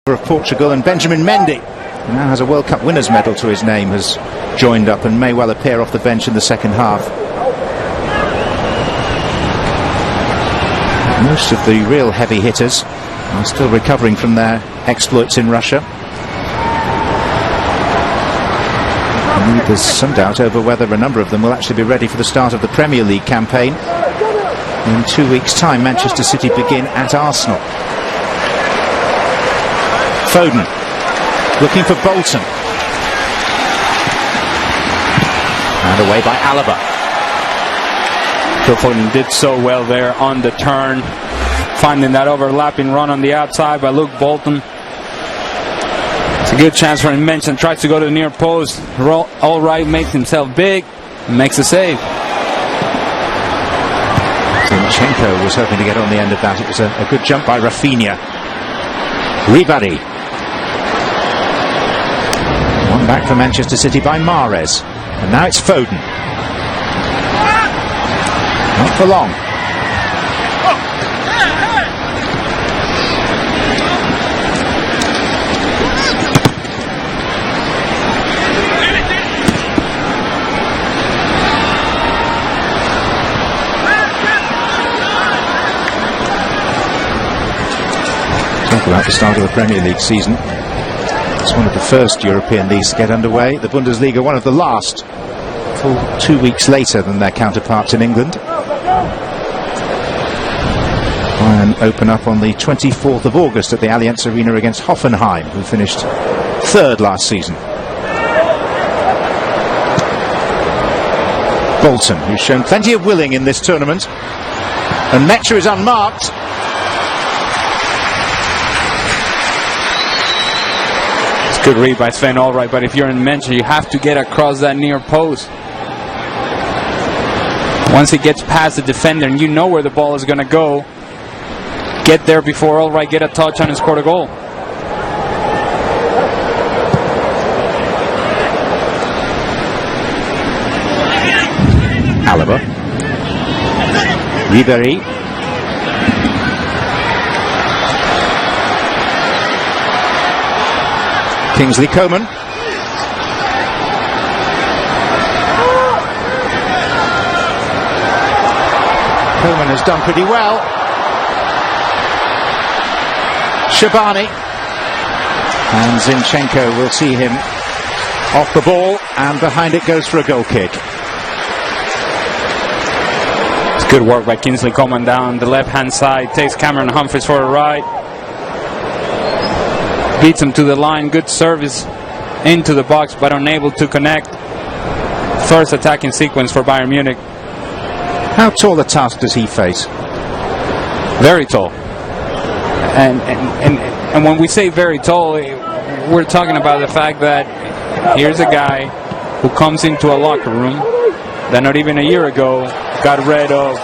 of Portugal, and Benjamin Mendy, who now has a World Cup winners medal to his name, has joined up and may well appear off the bench in the second half. Most of the real heavy hitters are still recovering from their exploits in Russia. Indeed, there's some doubt over whether a number of them will actually be ready for the start of the Premier League campaign. In 2 weeks' time, Manchester City begin at Arsenal. Foden looking for Bolton, and away by Alaba. Phil Foden did so well there on the turn, finding that overlapping run on the outside by Luke Bolton. It's a good chance for him. Munchen tries to go to the near post. All right, makes himself big and makes a save. Zinchenko was hoping to get on the end of that. It was a good jump by Rafinha. Ribéry. One back for Manchester City by Mahrez. And now it's Foden. Not for long. Talk about the start of the Premier League season. It's one of the first European leagues to get underway. The Bundesliga, one of the last, full 2 weeks later than their counterparts in England. Bayern open up on the 24th of August at the Allianz Arena against Hoffenheim, who finished third last season. Bolton, who's shown plenty of willing in this tournament, and Mecha is unmarked. Good read by Sven, all right, but if you're in Munchen, you have to get across that near post. Once it gets past the defender and you know where the ball is going to go, get there before all right, get a touch on and score a goal. Alaba. Ribéry. Kingsley Coman. Coman has done pretty well. Shabani. And Zinchenko will see him off the ball, and behind it goes for a goal kick. It's good work by Kingsley Coman down the left-hand side. Takes Cameron Humphries for a ride. Beats him to the line. Good service into the box, but unable to connect. First attacking sequence for Bayern Munich. How tall a task does he face? Very tall. And when we say very tall, we're talking about the fact that here's a guy who comes into a locker room that not even a year ago got rid of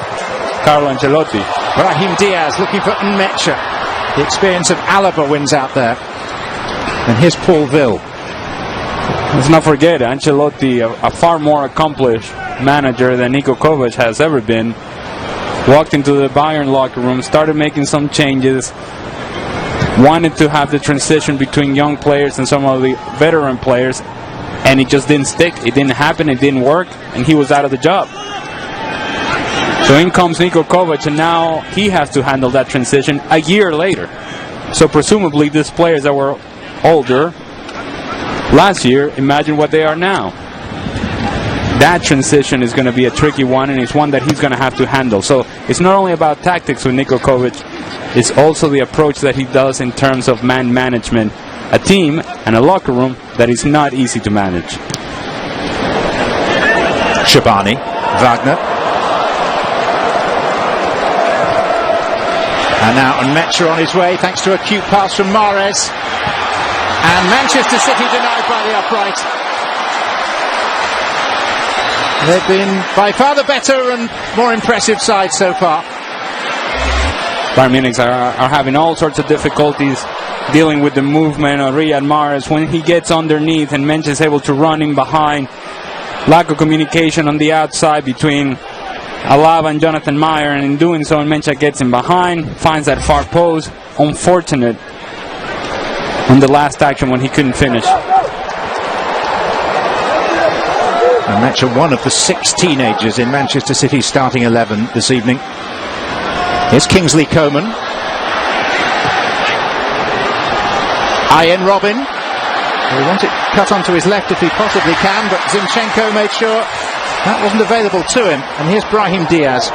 Carlo Ancelotti. Brahim Diaz looking for Mecha. The experience of Alaba wins out there. And here's Paul Ville. Let's not forget, Ancelotti, a far more accomplished manager than Niko Kovac has ever been, walked into the Bayern locker room, started making some changes, wanted to have the transition between young players and some of the veteran players, and it just didn't stick. It didn't happen, it didn't work, and he was out of the job. So in comes Niko Kovac, and now he has to handle that transition a year later. So presumably these players that were older last year, imagine what they are now. That transition is going to be a tricky one, and it's one that he's going to have to handle. So it's not only about tactics with Niko Kovac, it's also the approach that he does in terms of man management. A team and a locker room that is not easy to manage. Shabani, Wagner. And now Mecha on his way, thanks to a cute pass from Mahrez. And Manchester City denied by the upright. They've been by far the better and more impressive side so far. Bayern Munich are having all sorts of difficulties dealing with the movement of Riyad Mahrez when he gets underneath and Munchen is able to run in behind. Lack of communication on the outside between Alaba and Jonathan Meyer, and in doing so, Munchen gets in behind, finds that far post. Unfortunate on the last action when he couldn't finish. And that's one of the 6 teenagers in Manchester City's starting 11 this evening. Here's Kingsley Coman. Ian Robin. We want it cut onto his left if he possibly can, but Zinchenko made sure that wasn't available to him. And here's Brahim Diaz.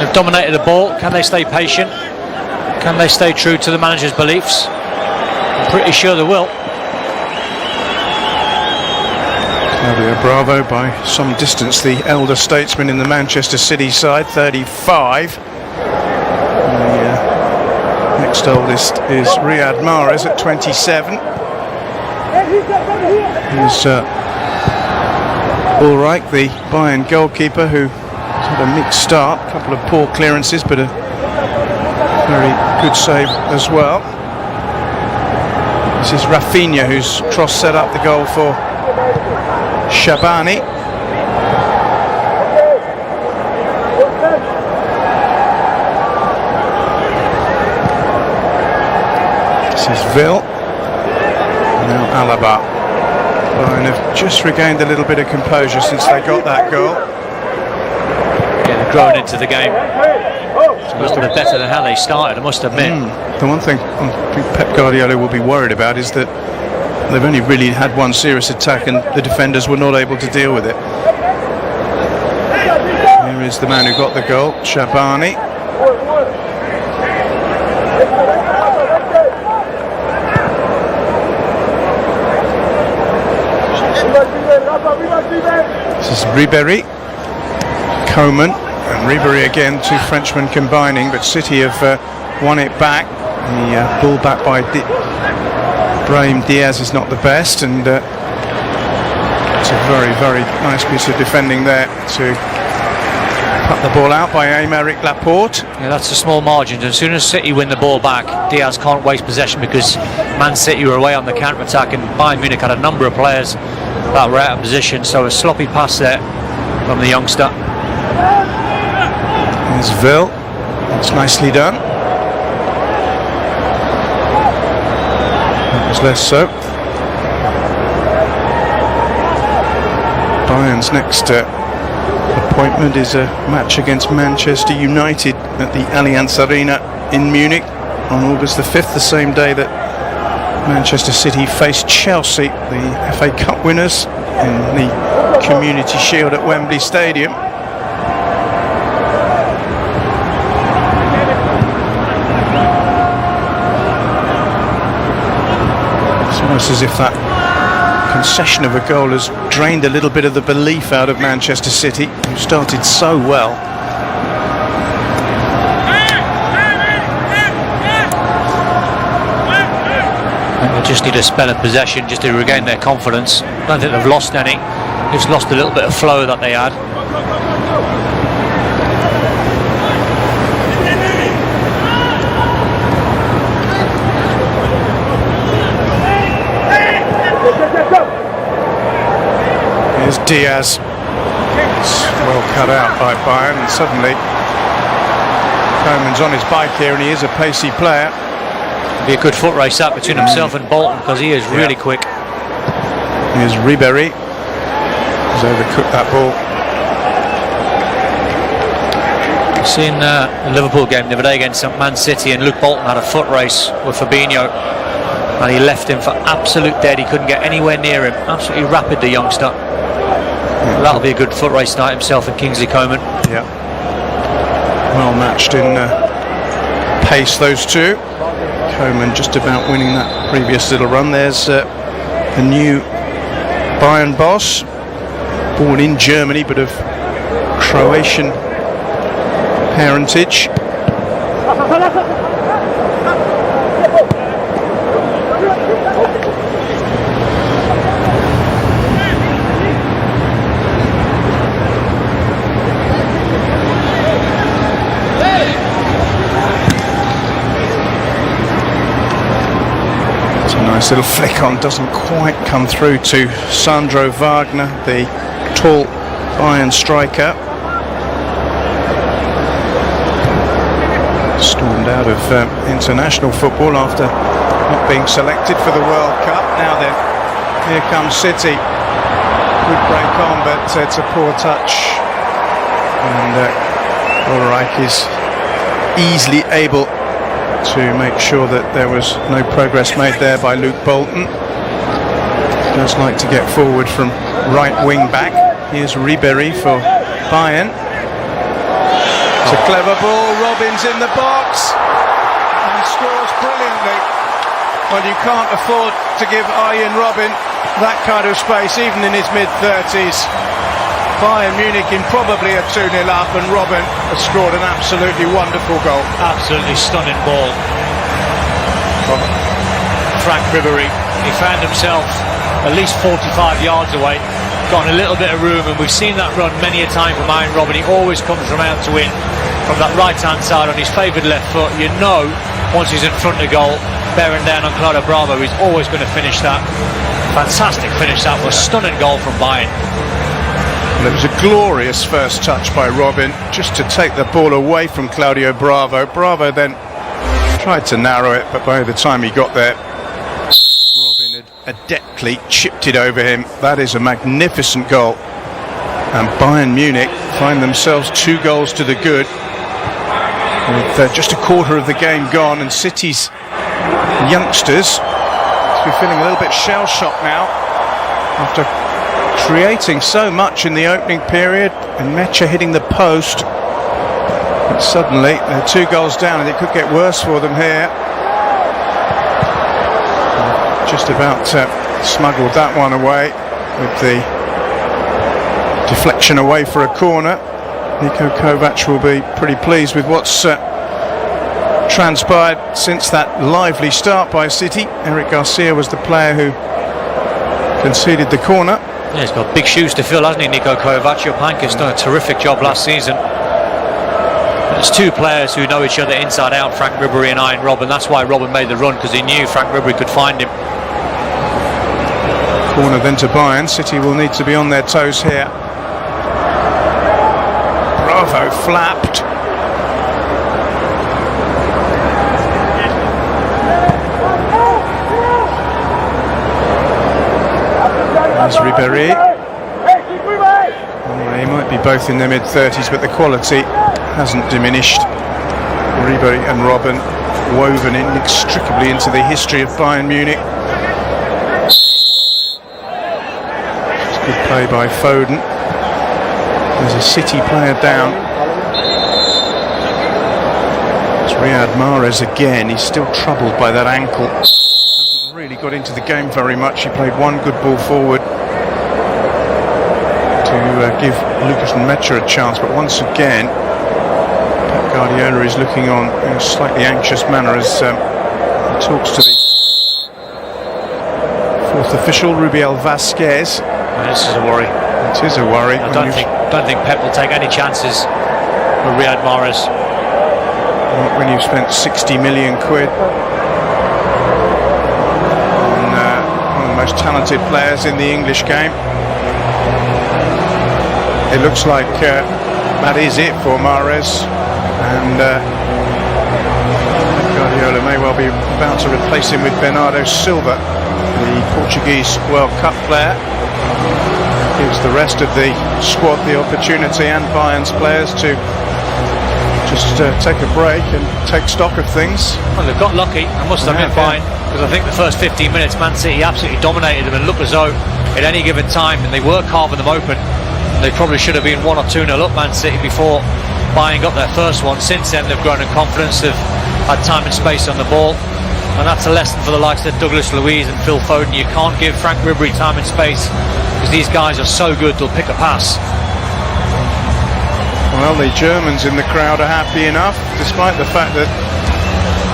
They've dominated the ball. Can they stay patient? Can they stay true to the manager's beliefs? I'm pretty sure they will. Claudio Bravo by some distance, the elder statesman in the Manchester City side, 35. The next oldest is Riyad Mahrez at 27. He's Ulreich, the Bayern goalkeeper, who had a mixed start, a couple of poor clearances, but a very good save as well. This is Rafinha, who's cross set up the goal for Shabani. This is Vil. Now Alaba. Bayern have just regained a little bit of composure since they got that goal. Yeah, they're growing into the game. It's a little bit better than how they started, I must admit. The one thing I think Pep Guardiola will be worried about is that they've only really had one serious attack and the defenders were not able to deal with it. Here is the man who got the goal, Shabani. This is Ribéry, Coman, and Ribéry again, two Frenchmen combining, but City have won it back. The ball back by Brahim Diaz is not the best, and it's a very, very nice piece of defending there to cut the ball out by Aymeric Laporte. Yeah, that's a small margin. As soon as City win the ball back, Diaz can't waste possession because Man City were away on the counter-attack, and Bayern Munich had a number of players that were out of position, so a sloppy pass there from the youngster. There's Vil. It's nicely done. That was less so. Bayern's next appointment is a match against Manchester United at the Allianz Arena in Munich on August the 5th, the same day that Manchester City faced Chelsea, the FA Cup winners, in the Community Shield at Wembley Stadium. It's almost as if that concession of a goal has drained a little bit of the belief out of Manchester City, who started so well. They just need a spell of possession just to regain their confidence. I don't think they've lost any. They've just lost a little bit of flow that they had. Here's Diaz. It's well cut out by Bayern, and suddenly Coman's on his bike here, and he is a pacey player. Be a good foot race up between himself and Bolton, because he is really quick. Here's Ribéry. He's overcooked that ball. I've seen the Liverpool game the other day against Man City, and Luke Bolton had a foot race with Fabinho, and he left him for absolute dead. He couldn't get anywhere near him. Absolutely rapid, the youngster. That'll be a good foot race tonight, himself and Kingsley Coman. Yeah. Well matched in pace, those two. Coman just about winning that previous little run. There's a new Bayern boss, born in Germany but of Croatian parentage. Nice little flick on, doesn't quite come through to Sandro Wagner, the tall Bayern striker. Stormed out of international football after not being selected for the World Cup. Now then, here comes City. Good break on, but it's a poor touch. And Ulreich is easily able to make sure that there was no progress made there by Luke Bolton. Does like to get forward from right wing back. Here's Ribéry for Bayern. It's a clever ball. Robin's in the box and scores brilliantly. Well, you can't afford to give Arjen Robben that kind of space, even in his mid-30s. Bayern Munich in probably a 2-0 up, and Robin has scored an absolutely wonderful goal. Absolutely stunning ball from Frank Ribery. He found himself at least 45 yards away, got in a little bit of room, and we've seen that run many a time from Iron Robin. He always comes from out to in from that right-hand side on his favoured left foot. You know, once he's in front of goal, bearing down on Claudio Bravo, he's always going to finish that. Fantastic finish that was. Stunning goal from Bayern. Well, it was a glorious first touch by Robin, just to take the ball away from Claudio Bravo. Bravo then tried to narrow it, but by the time he got there, Robin had adeptly chipped it over him. That is a magnificent goal. And Bayern Munich find themselves 2 goals to the good, with just a quarter of the game gone, and City's youngsters must be feeling a little bit shell-shocked now after creating so much in the opening period, and Mecha hitting the post. But suddenly they're 2 goals down, and it could get worse for them here. Just about smuggled that one away with the deflection away for a corner. Niko Kovac will be pretty pleased with what's transpired since that lively start by City. Eric Garcia was the player who conceded the corner. Yeah, he's got big shoes to fill, hasn't he, Niko Kovac? Jopanka's done a terrific job last season. There's 2 players who know each other inside out, Frank Ribery and Iron Robin. That's why Robin made the run, because he knew Frank Ribery could find him. Corner then to Bayern. City will need to be on their toes here. Bravo flapped. There's Ribéry. They might be both in their mid-30s, but the quality hasn't diminished. Ribéry and Robin woven inextricably into the history of Bayern Munich. Good play by Foden. There's a City player down. It's Riyad Mahrez again. He's still troubled by that ankle. Hasn't really got into the game very much. He played 1 good ball forward to give Lucas Mecha a chance, but once again Pep Guardiola is looking on in a slightly anxious manner as he talks to the 4th official, Rubiel Vasquez. This is a worry. It is a worry. I don't think Pep will take any chances with Riyad Mahrez. Not when you've spent 60 million quid on one of the most talented players in the English game. It looks like that is it for Mahrez, and Guardiola may well be about to replace him with Bernardo Silva, the Portuguese World Cup player. Gives the rest of the squad the opportunity, and Bayern's players, to just take a break and take stock of things. Well, they've got lucky, I must admit, Bayern, because I think the first 15 minutes Man City absolutely dominated them and looked as though at any given time, and they were carving them open. They probably should have been 1 or 2-0 up, Man City, before Bayern got their first one. Since then they've grown in confidence, they've had time and space on the ball, and that's a lesson for the likes of Douglas Luiz and Phil Foden. You can't give Frank Ribery time and space, because these guys are so good, they'll pick a pass. Well, the Germans in the crowd are happy enough, despite the fact that,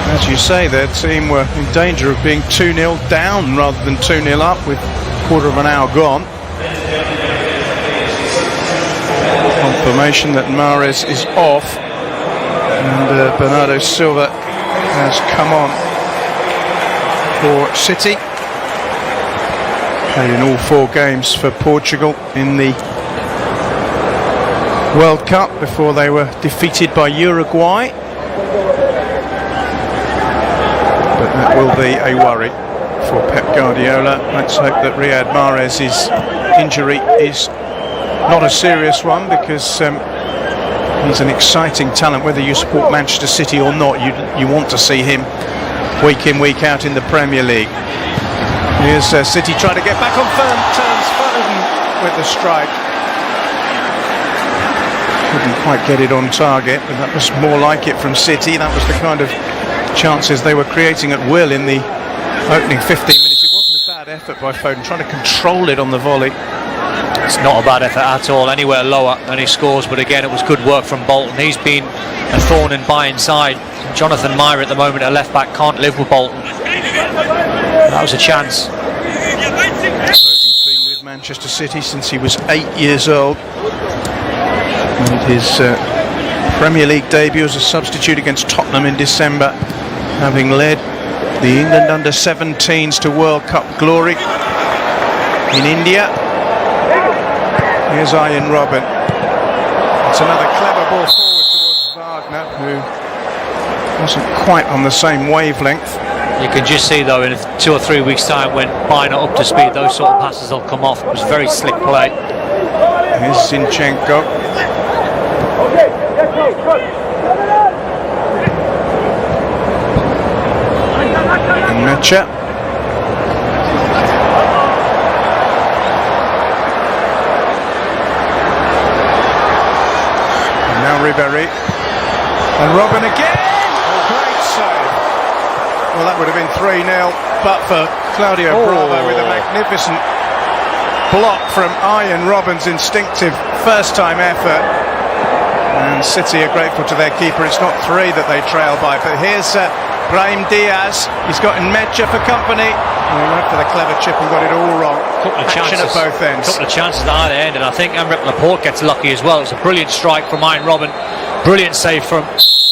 as you say, their team were in danger of being 2-0 down rather than 2-0 up with a quarter of an hour gone. Confirmation that Mahrez is off, and Bernardo Silva has come on for City. Played in all 4 games for Portugal in the World Cup before they were defeated by Uruguay. But that will be a worry for Pep Guardiola. Let's hope that Riyad Mahrez's injury is not a serious one, because he's an exciting talent. Whether you support Manchester City or not, you want to see him week in, week out in the Premier League. Here's City trying to get back on firm terms. Foden with the strike. Couldn't quite get it on target, but that was more like it from City. That was the kind of chances they were creating at will in the opening 15 minutes. It wasn't a bad effort by Foden, trying to control it on the volley. It's not a bad effort at all, anywhere lower than he scores, but again it was good work from Bolton. He's been a thorn in Bayern's side. Jonathan Meyer at the moment at left back can't live with Bolton. That was a chance. Foden's been with Manchester City since he was 8 years old, and his Premier League debut as a substitute against Tottenham in December, having led the England under-17s to World Cup glory in India. Here's Ian Robben. It's another clever ball forward towards Wagner, who wasn't quite on the same wavelength. You can just see though in 2 or 3 weeks' time when Bayern are up to speed, those sort of passes will come off. It was very slick play. Here's Zinchenko. And Mecha. Ribéry and Robben again. Great save. Well, that would have been 3-0, but for Claudio Bravo with a magnificent block from Ian Robben's instinctive first-time effort. And City are grateful to their keeper. It's not 3 that they trail by, but here's Brahim Diaz. He's got Mecha for company. He went for the clever chip and got it all wrong. Couple of chances at both ends. Couple of chances at either end, and I think Emerick Laporte gets lucky as well. It's a brilliant strike from Ian Robben, brilliant save from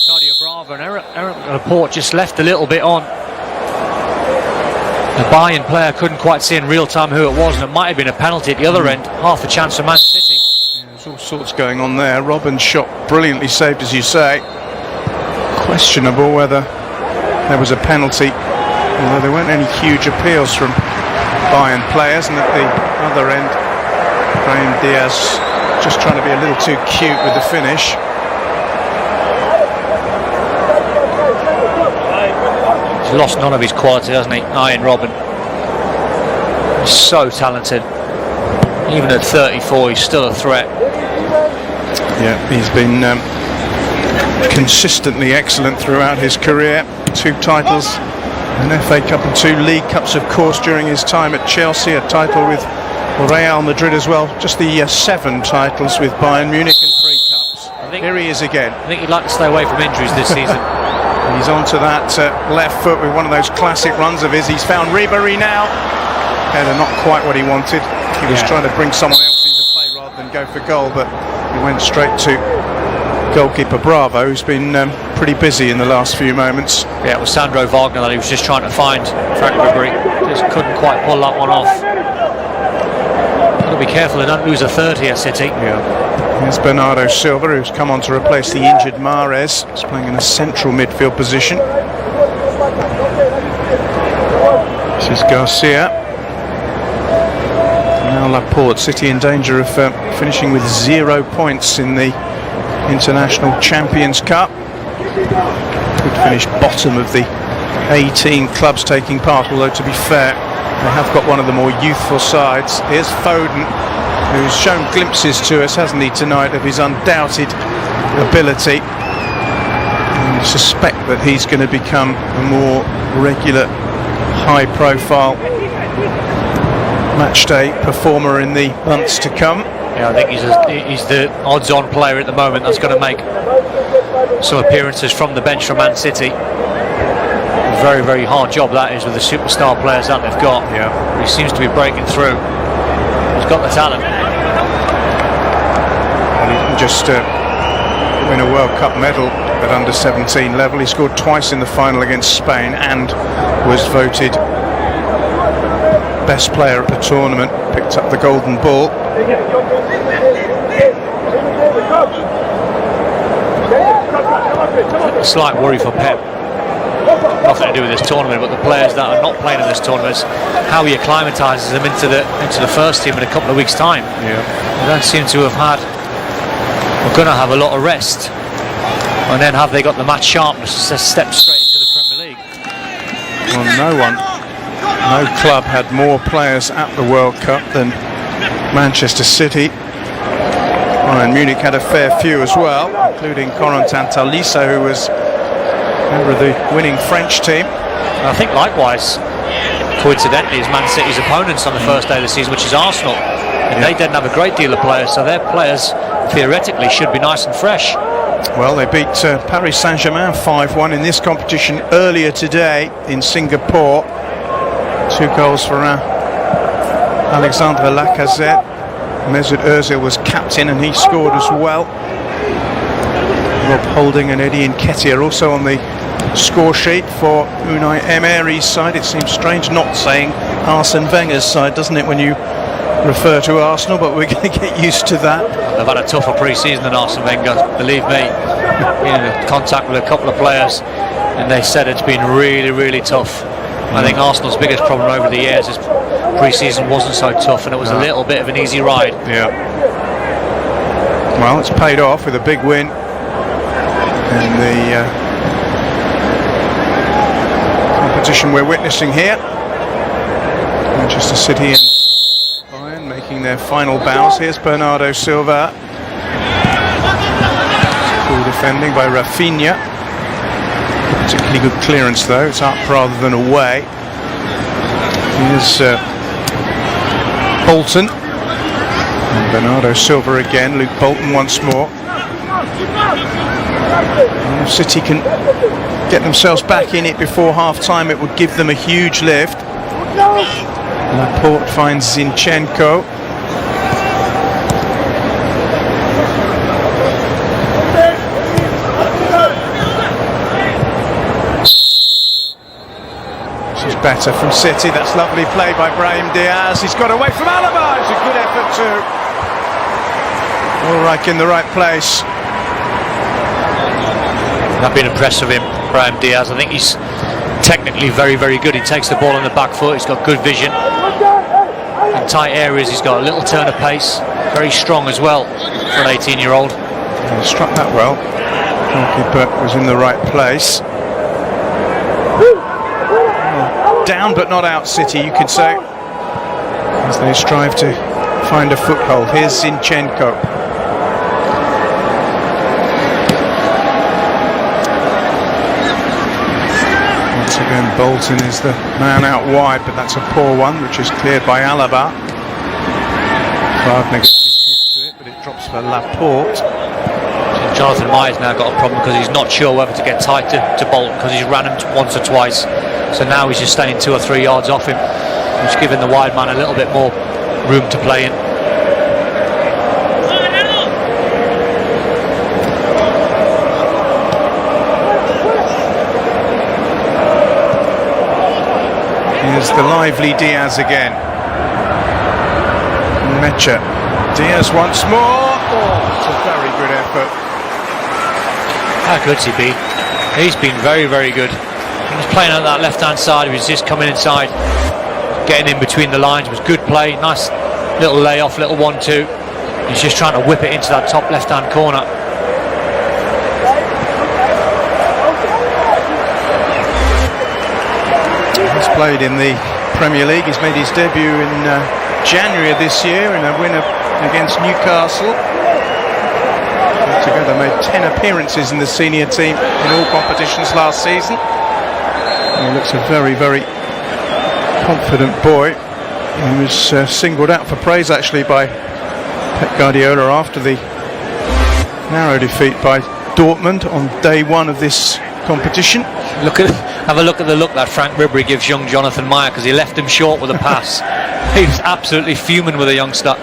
Claudio Bravo, and Emerick Laporte just left a little bit on. The Bayern player couldn't quite see in real time who it was, and it might have been a penalty at the other end. Half a chance for Man City. Yeah, there's all sorts going on there. Robben's shot brilliantly saved, as you say. Questionable whether there was a penalty, although there weren't any huge appeals from Bayern players. And at the other end, Brahim Diaz just trying to be a little too cute with the finish. He's lost none of his quality, hasn't he, Ian Robben? He's so talented. Even at 34, he's still a threat. Yeah, he's been consistently excellent throughout his career. 2 titles, an FA Cup and 2 League Cups, of course, during his time at Chelsea. A title with Real Madrid as well. Just the 7 titles with Bayern Munich and 3 cups. Here he is again. I think he'd like to stay away from injuries this season. He's onto that left foot with one of those classic runs of his. He's found Ribéry now. Header not quite what he wanted. He was trying to bring someone else into play rather than go for goal, but he went straight to goalkeeper Bravo, who's been pretty busy in the last few moments. Yeah, it was Sandro Wagner that he was just trying to find. Frank Ribéry just couldn't quite pull that one off. Got to be careful and don't lose a third here, City. Yeah. Here's Bernardo Silva, who's come on to replace the injured Mahrez. He's playing in a central midfield position. This is Garcia. Now Laporte. City in danger of finishing with 0 points in the International Champions Cup. Could finish bottom of the 18 clubs taking part, although to be fair, they have got one of the more youthful sides. Here's Foden, who's shown glimpses to us, hasn't he, tonight, of his undoubted ability. And I suspect that he's going to become a more regular, high-profile matchday performer in the months to come. Yeah, I think he's the odds-on player at the moment that's going to make some appearances from the bench for Man City. Very, very hard job that is with the superstar players that they've got. Yeah, he seems to be breaking through. He's got the talent. Well, he didn't just win a World Cup medal at under-17 level. He scored twice in the final against Spain and was voted best player at the tournament. Picked up the golden ball. A slight worry for Pep. Nothing to do with this tournament, but the players that are not playing in this tournament, how he acclimatises them into the first team in a couple of weeks' time. Yeah, they don't seem to have had. We're going to have a lot of rest, and then have they got the match sharpness to step straight into the Premier League? Well, no club had more players at the World Cup than Manchester City. Bayern Munich had a fair few as well, including Corentin Tolisso, who was member of the winning French team. And I think likewise coincidentally is Man City's opponents on the first day of the season, which is Arsenal. And they didn't have a great deal of players, so their players theoretically should be nice and fresh. Well, they beat Paris Saint-Germain 5-1 in this competition earlier today in Singapore. 2 goals for Alexandre Lacazette. Mesut Ozil was captain and he scored as well. Rob Holding and Eddie Nketiah also on the score sheet for Unai Emery's side. It seems strange not saying Arsene Wenger's side, doesn't it, when you refer to Arsenal, but we're going to get used to that. They've had a tougher pre-season than Arsene Wenger, believe me. Been in contact with a couple of players and they said it's been really, really tough. I think Arsenal's biggest problem over the years is pre-season wasn't so tough and it was a little bit of an easy ride. Yeah. Well, it's paid off with a big win in the competition we're witnessing here. Manchester City and Bayern making their final bows. Here's Bernardo Silva. Cool defending by Rafinha. Particularly good clearance though. It's up rather than away. Here's Bolton. And Bernardo Silva again. Luke Bolton once more. And if City can get themselves back in it before half-time, it would give them a huge lift. Laporte finds Zinchenko. This is better from City. That's lovely play by Brahim Diaz. He's got away from Alaba. It's a good effort too. All right, in the right place. I've been impressed with him, Brahim Diaz. I think he's technically very, very good. He takes the ball on the back foot. He's got good vision. In tight areas, he's got a little turn of pace. Very strong as well for an 18-year-old. He struck that well. Goalkeeper was in the right place. Down but not out City, you could say, as they strive to find a foothold. Here's Zinchenko. Once again, Bolton is the man out wide, but that's a poor one, which is cleared by Alaba. Wagner gets his head to it, but it drops for Laporte. Jonathan Meyer's now got a problem because he's not sure whether to get tight to Bolton because he's ran him once or twice. So now he's just staying 2 or 3 yards off him, which is giving the wide man a little bit more room to play in. Here's the lively Diaz again. Mecha. Diaz once more. Oh, it's a very good effort. How good's he been? He's been very, very good. He was playing on that left-hand side. He was just coming inside, getting in between the lines. It was good play. Nice little layoff, little 1-2. He's just trying to whip it into that top left-hand corner. He's played in the Premier League. He's made his debut in January of this year in a win against Newcastle. Together made 10 appearances in the senior team in all competitions last season. He looks a very, very confident boy. He was singled out for praise actually by Pep Guardiola after the narrow defeat by Dortmund on day one of this competition. Have a look at the look that Frank Ribery gives young Jonathan Meyer because he left him short with a pass. He was absolutely fuming with a youngster.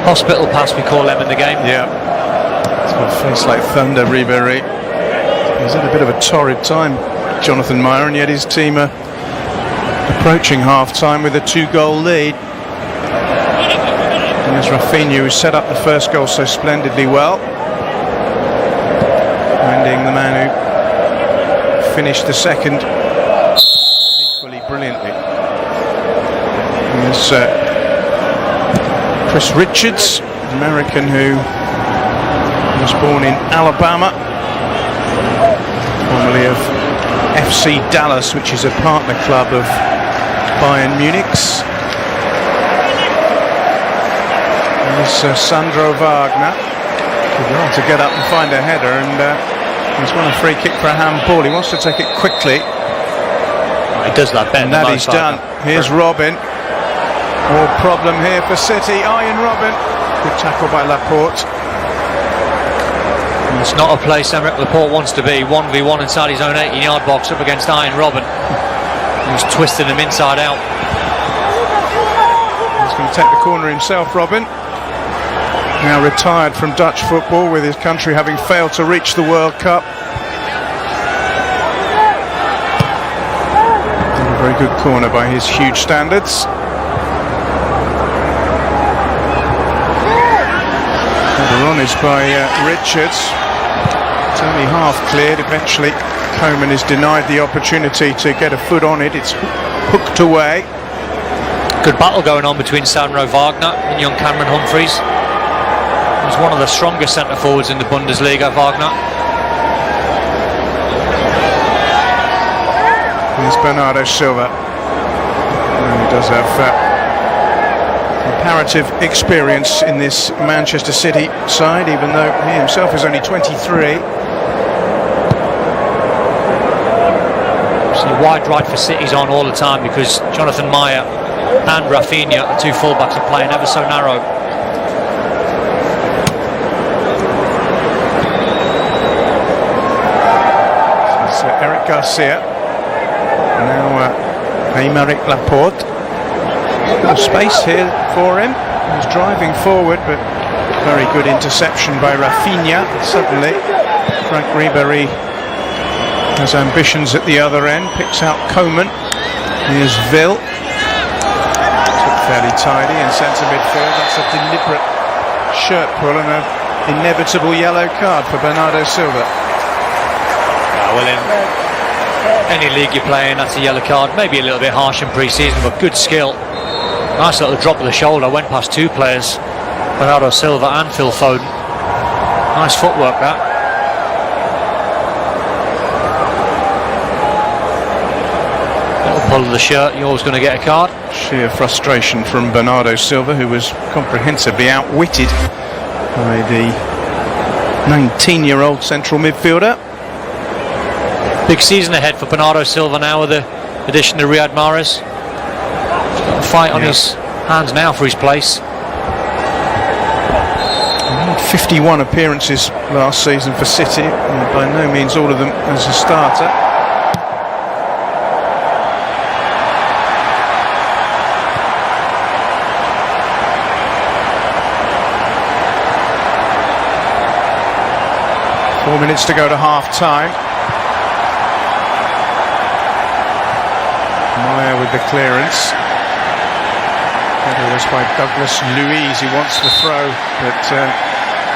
Hospital pass, we call them in the game. Yeah. He's got a face like thunder, Ribery. He's had a bit of a torrid time, Jonathan Meyer, and yet his team are approaching half-time with a 2-goal lead. And there's Rafinha, who set up the first goal so splendidly well, finding the man who finished the second equally brilliantly. And there's Chris Richards, American who was born in Alabama, formerly of FC Dallas, which is a partner club of Bayern Munich's. There's Sandro Wagner, to get up and find a header, and he's won a free kick for a handball. He wants to take it quickly. He does that better And than that most, he's done. Here's Robin. More problem here for City. Ian Robin. Good tackle by Laporte. It's not a place Emerick Laporte wants to be. 1v1 inside his own 18-yard box up against Ian Robin. He was twisting him inside out. He's going to take the corner himself, Robin. Now retired from Dutch football, with his country having failed to reach the World Cup. A very good corner by his huge standards. The run is by Richards. It's only half cleared. Eventually Coman is denied the opportunity to get a foot on it. It's hooked away. Good battle going on between Sandro Wagner and young Cameron Humphreys. He's one of the strongest centre forwards in the Bundesliga, Wagner. Here's Bernardo Silva. And he does have comparative experience in this Manchester City side, even though he himself is only 23. So wide right for City's on all the time, because Jonathan Maya and Rafinha, the two fullbacks, are playing ever so narrow. This is Eric Garcia. Now Aymeric Laporte. Little space here for him. He's driving forward, but very good interception by Rafinha. Suddenly Frank Ribéry has ambitions at the other end. Picks out Coman. Here's Ville. Took fairly tidy and centre midfield. That's a deliberate shirt pull and an inevitable yellow card for Bernardo Silva. Well, in any league you're playing, that's a yellow card. Maybe a little bit harsh in pre-season, but good skill. Nice little drop of the shoulder. Went past two players, Bernardo Silva and Phil Foden. Nice footwork, that. Little pull of the shirt, you're always going to get a card. Sheer frustration from Bernardo Silva, who was comprehensively outwitted by the 19-year-old central midfielder. Big season ahead for Bernardo Silva now with the addition of Riyad Mahrez. He's got a fight on his hands now for his place. 51 appearances last season for City, and by no means all of them as a starter. Four minutes to go to half-time. Maya with the clearance. That was by Douglas Luiz, who wants the throw, but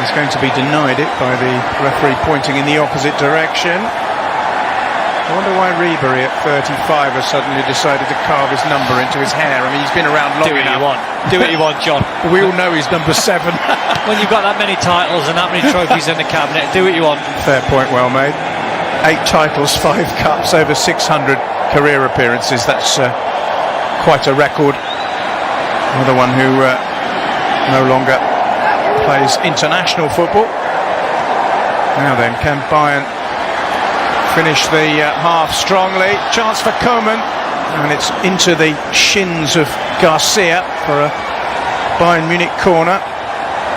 he's going to be denied it by the referee pointing in the opposite direction. I wonder why Ribéry at 35 has suddenly decided to carve his number into his hair. I mean, he's been around long enough. Do what you want, John. We all know he's number 7. When you've got that many titles and that many trophies in the cabinet, do what you want. Fair point, well made. 8 titles, 5 cups, over 600 career appearances. That's quite a record. Another one who no longer plays international football. Now then, can Bayern finish the half strongly? Chance for Coman, and it's into the shins of Garcia for a Bayern Munich corner.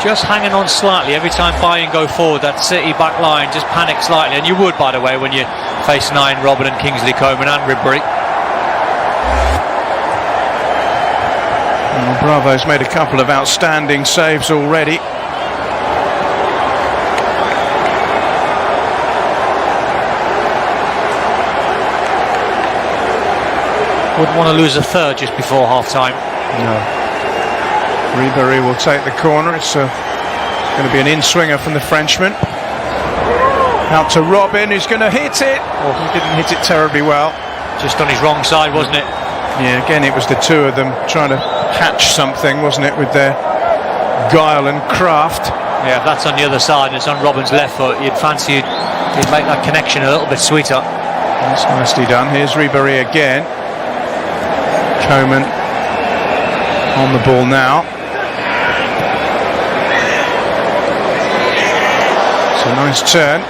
Just hanging on slightly every time Bayern go forward. That City back line just panic slightly, and you would, by the way, when you face Ian Robin and Kingsley Coman and Ribéry. Well, Bravo's made a couple of outstanding saves already. Wouldn't want to lose a third just before half-time. No. Ribéry will take the corner. It's going to be an in-swinger from the Frenchman. Out to Robin, who's going to hit it. Oh, he didn't hit it terribly well. Just on his wrong side, wasn't it? Yeah, again, it was the two of them trying to hatch something, wasn't it, with their guile and craft. Yeah, if that's on the other side and it's on Robin's left foot, you'd fancy you'd make that connection a little bit sweeter. That's nicely done. Here's Ribéry again. Coman on the ball now. It's a nice turn.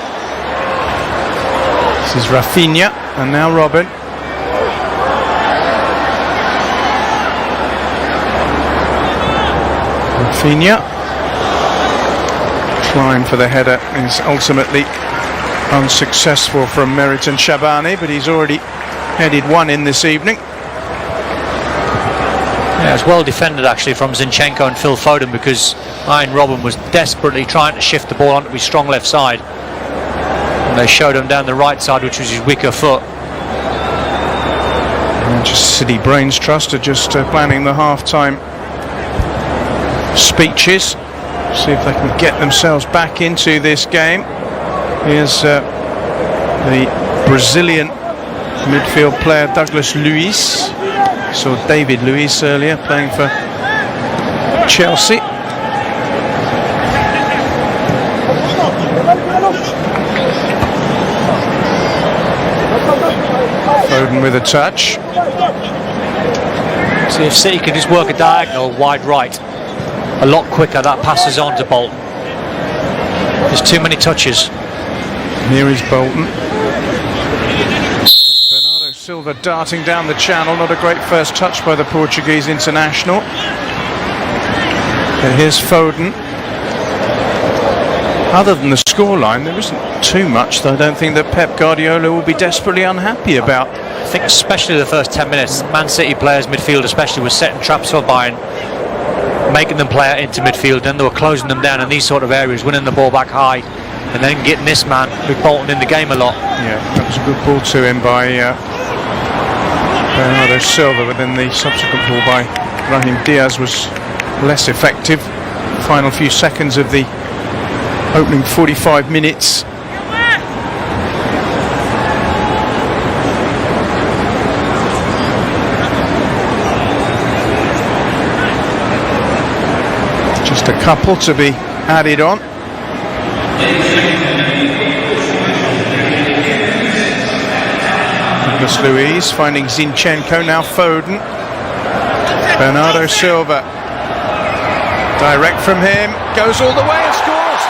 This is Rafinha, and now Robin. Rafinha. Klein for the header is ultimately unsuccessful from Meriton Shabani, but he's already headed one in this evening. Yeah, it was well defended actually from Zinchenko and Phil Foden, because Arjen Robben was desperately trying to shift the ball onto his strong left side. And they showed him down the right side, which was his weaker foot. Manchester City Brains Trust are just planning the half-time speeches. See if they can get themselves back into this game. Here's the Brazilian midfield player Douglas Luiz. Saw David Luiz earlier playing for Chelsea. Foden with a touch. See if City can just work a diagonal wide right a lot quicker, that passes on to Bolton. There's too many touches. Here is Bolton. Bernardo Silva darting down the channel. Not a great first touch by the Portuguese international. And here's Foden. Other than the scoreline, there isn't too much that I don't think that Pep Guardiola will be desperately unhappy about. I think especially the first 10 minutes, Man City players, midfield especially, was setting traps for Bayern, making them play into midfield, and they were closing them down in these sort of areas, winning the ball back high, and then getting this man, Luke Bolton, in the game a lot. Yeah, that was a good ball to him by Bernardo Silva, but then the subsequent ball by Brahim Diaz was less effective. Final few seconds of the opening 45 minutes. Just a couple to be added on. Douglas Luiz finding Zinchenko, now Foden. Bernardo Silva. Direct from him, goes all the way and scores!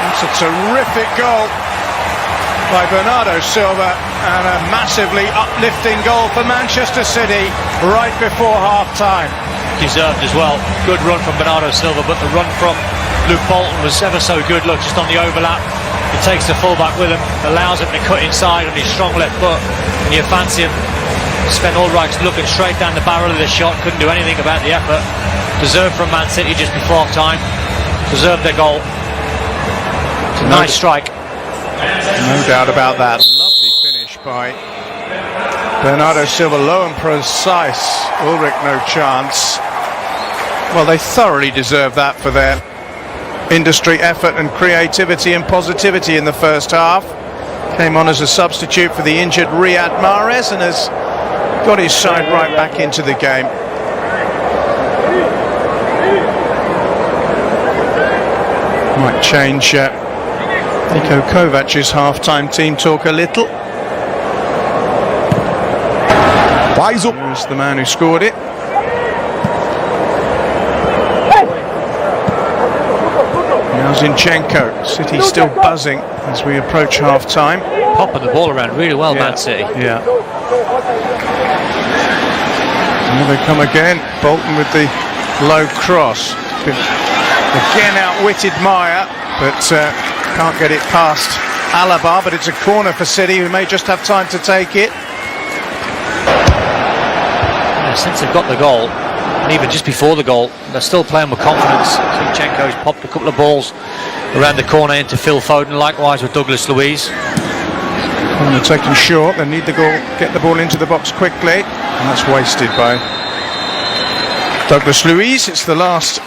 That's a terrific goal by Bernardo Silva, and a massively uplifting goal for Manchester City right before half-time. Deserved as well. Good run from Bernardo Silva, but the run from Luke Bolton was ever so good. Look, just on the overlap, he takes the fullback with him, allows him to cut inside on his strong left foot, and you fancy him. Sven Ulreich's looking straight down the barrel of the shot, couldn't do anything about the effort. Deserved from Man City just before half-time. Deserved their goal. It's a nice strike. No doubt about that. Lovely finish by Bernardo Silva, low and precise. Ulrich no chance. Well, they thoroughly deserve that for their industry, effort and creativity and positivity in the first half. Came on as a substitute for the injured Riyad Mahrez and has got his side right back into the game. Might change Niko Kovac's half-time team talk a little. Here's the man who scored it. Now Zinchenko. City still buzzing as we approach half-time. Popping the ball around really well, Man City. Yeah. Here they come again. Bolton with the low cross. Again outwitted Maya, but can't get it past Alaba. But it's a corner for City, who may just have time to take it. Yeah, since they've got the goal, and even just before the goal, they're still playing with confidence. Zinchenko's popped a couple of balls around the corner into Phil Foden, likewise with Douglas Luiz. Corner taken short. They need the goal, get the ball into the box quickly, and that's wasted by Douglas Luiz. It's the last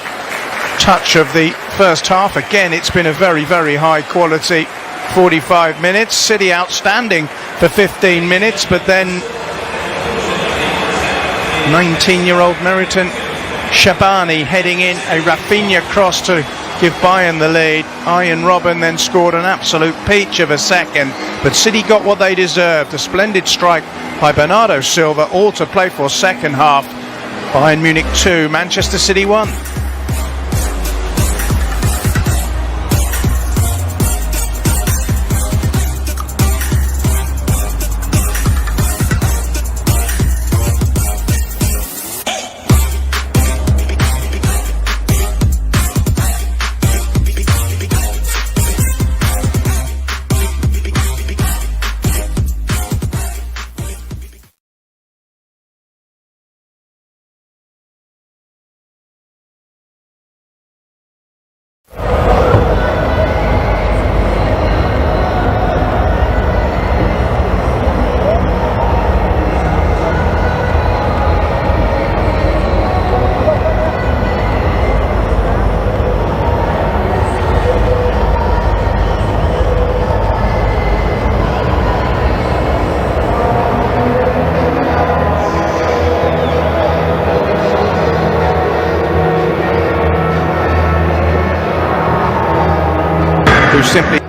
touch of the first half. Again, it's been a very, very high quality 45 minutes. City outstanding for 15 minutes, but then 19-year-old Meriton Shabani heading in a Rafinha cross to give Bayern the lead. Arjen Robben then scored an absolute peach of a second, but City got what they deserved. A splendid strike by Bernardo Silva, all to play for second half. Bayern Munich 2, Manchester City 1. who simply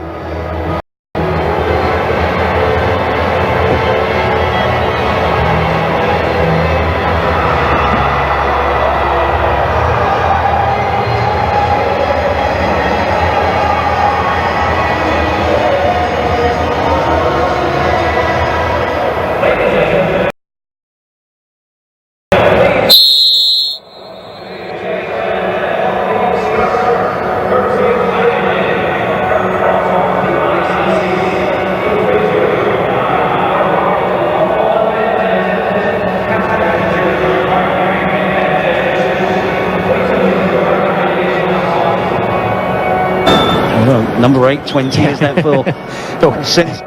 Number 8, 20 years that for since.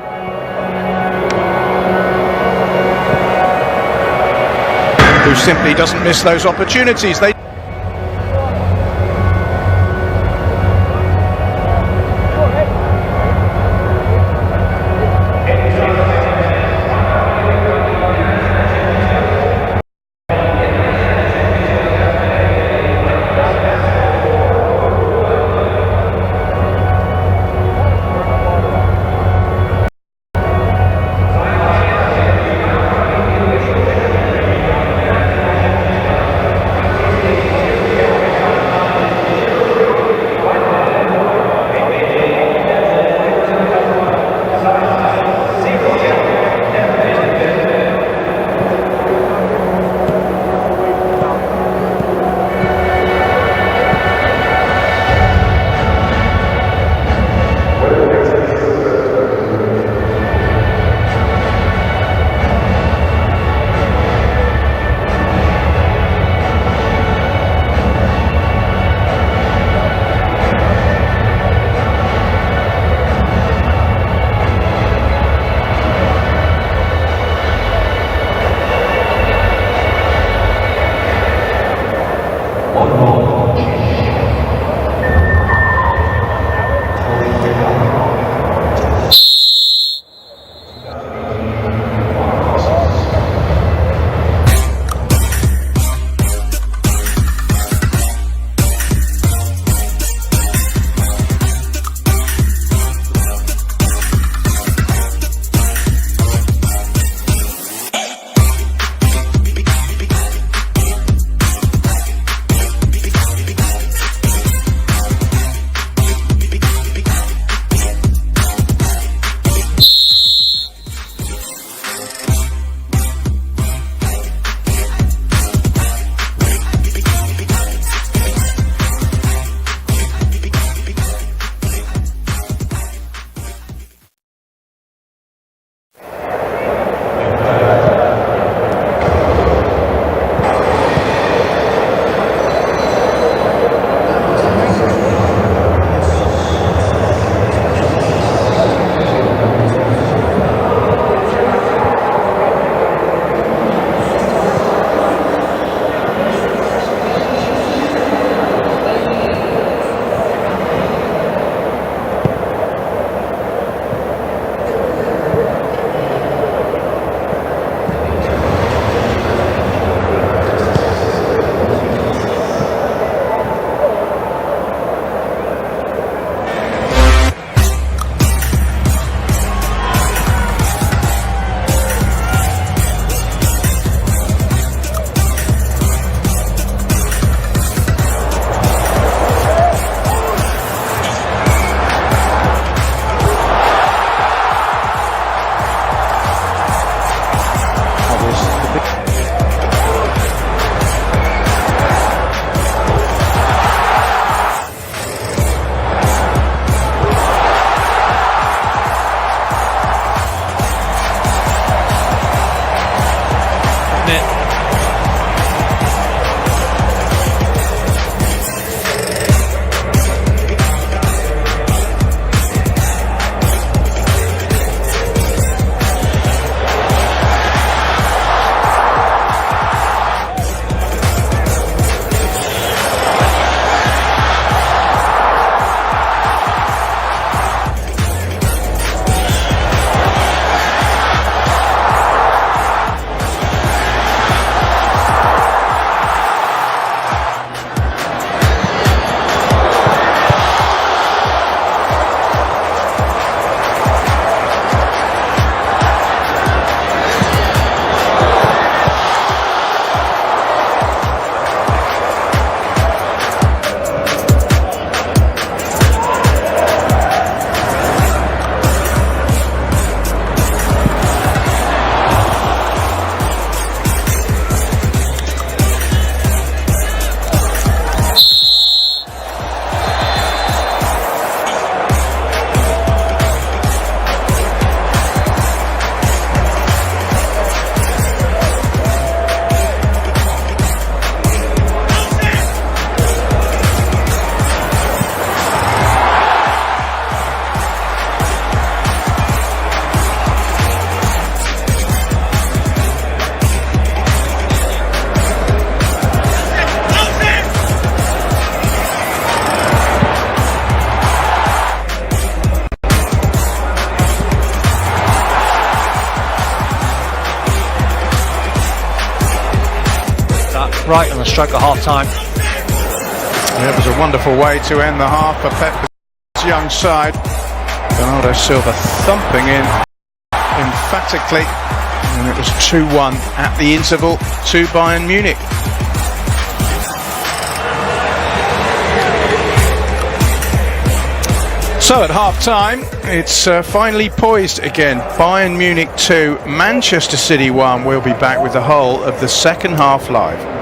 who simply doesn't miss those opportunities. They right on the stroke of half-time. Yeah, it was a wonderful way to end the half for Pep's young side. Bernardo Silva thumping in emphatically, and it was 2-1 at the interval to Bayern Munich. So at half-time, it's finally poised again. Bayern Munich 2, Manchester City 1. We'll be back with the whole of the second half live.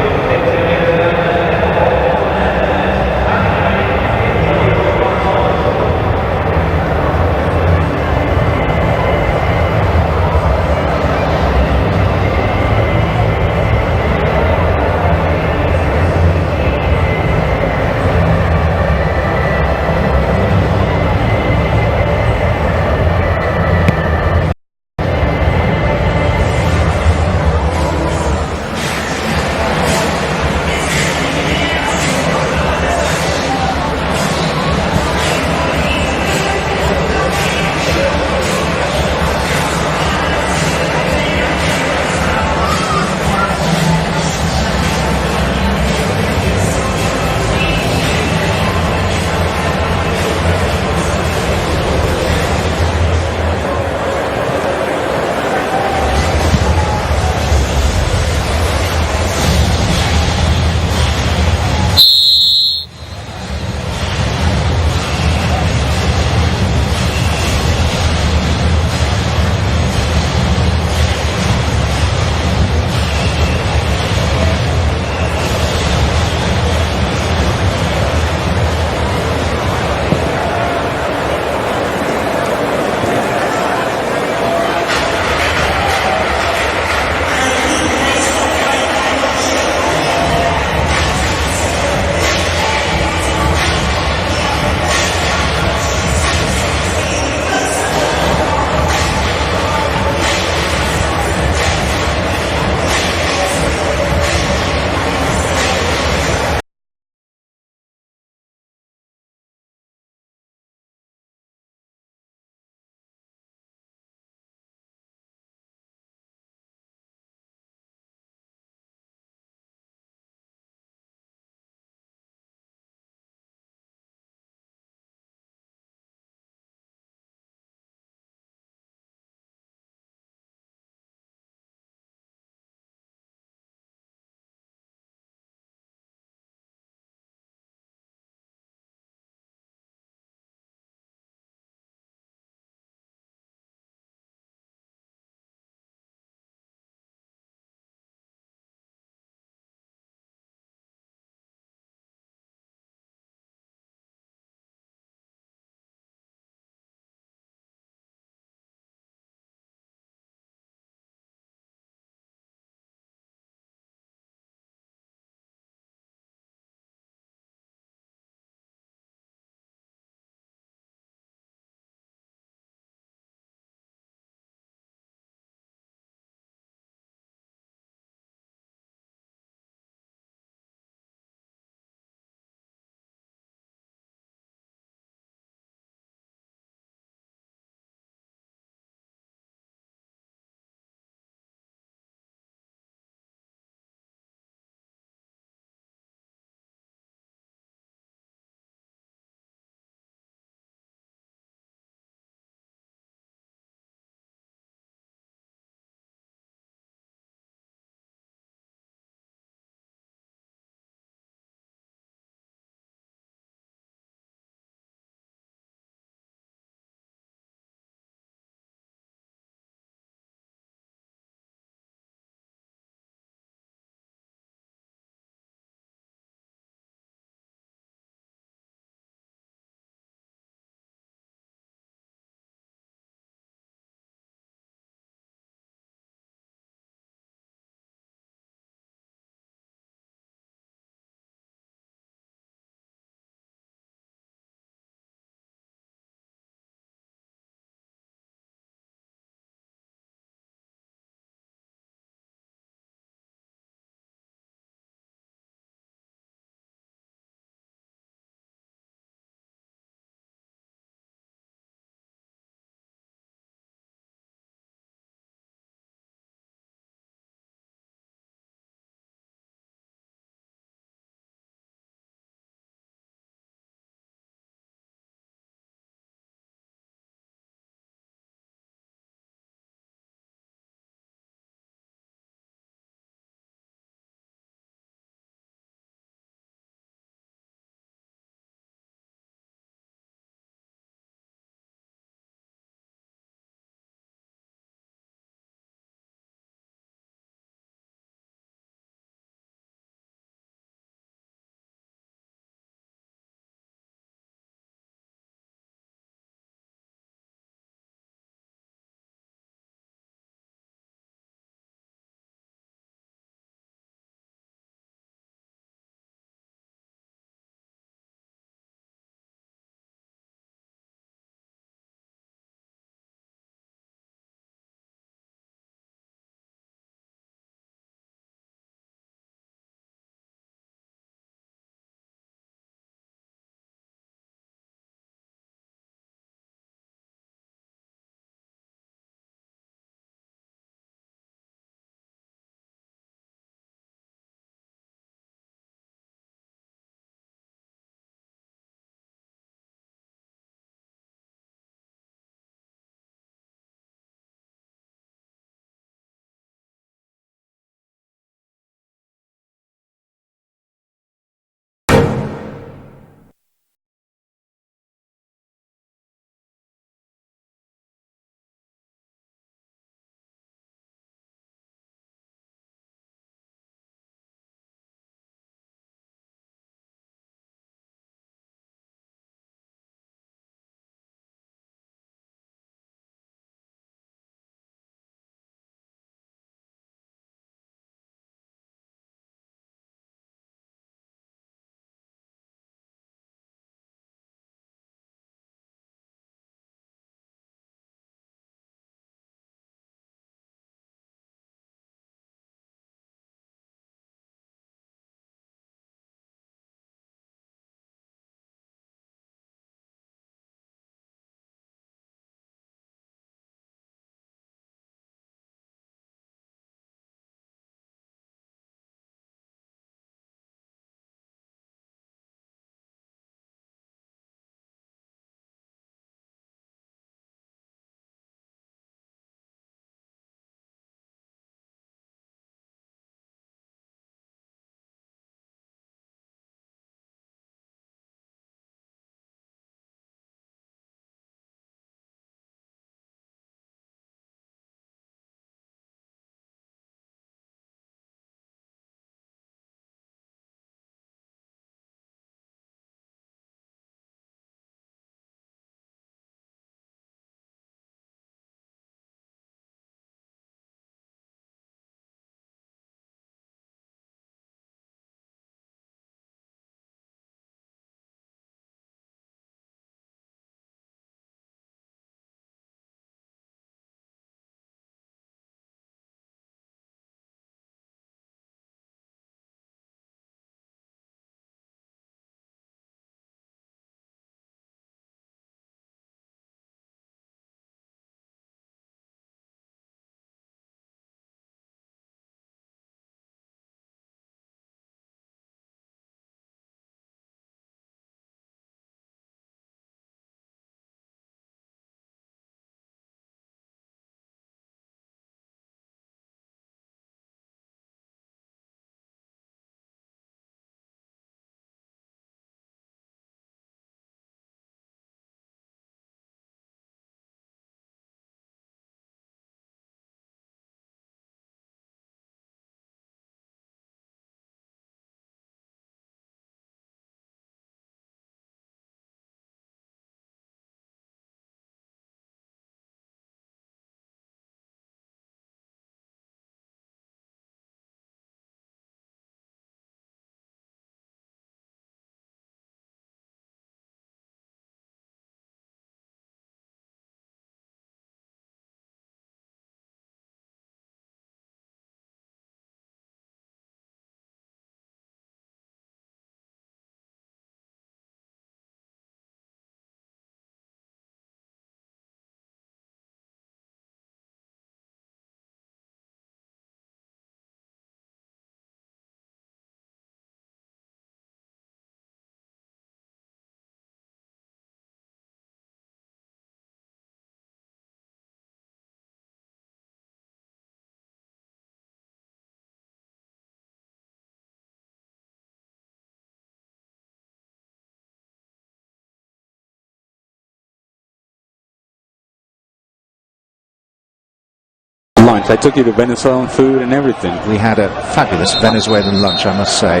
lunch. I took you to Venezuelan food and everything. We had a fabulous Venezuelan lunch, I must say.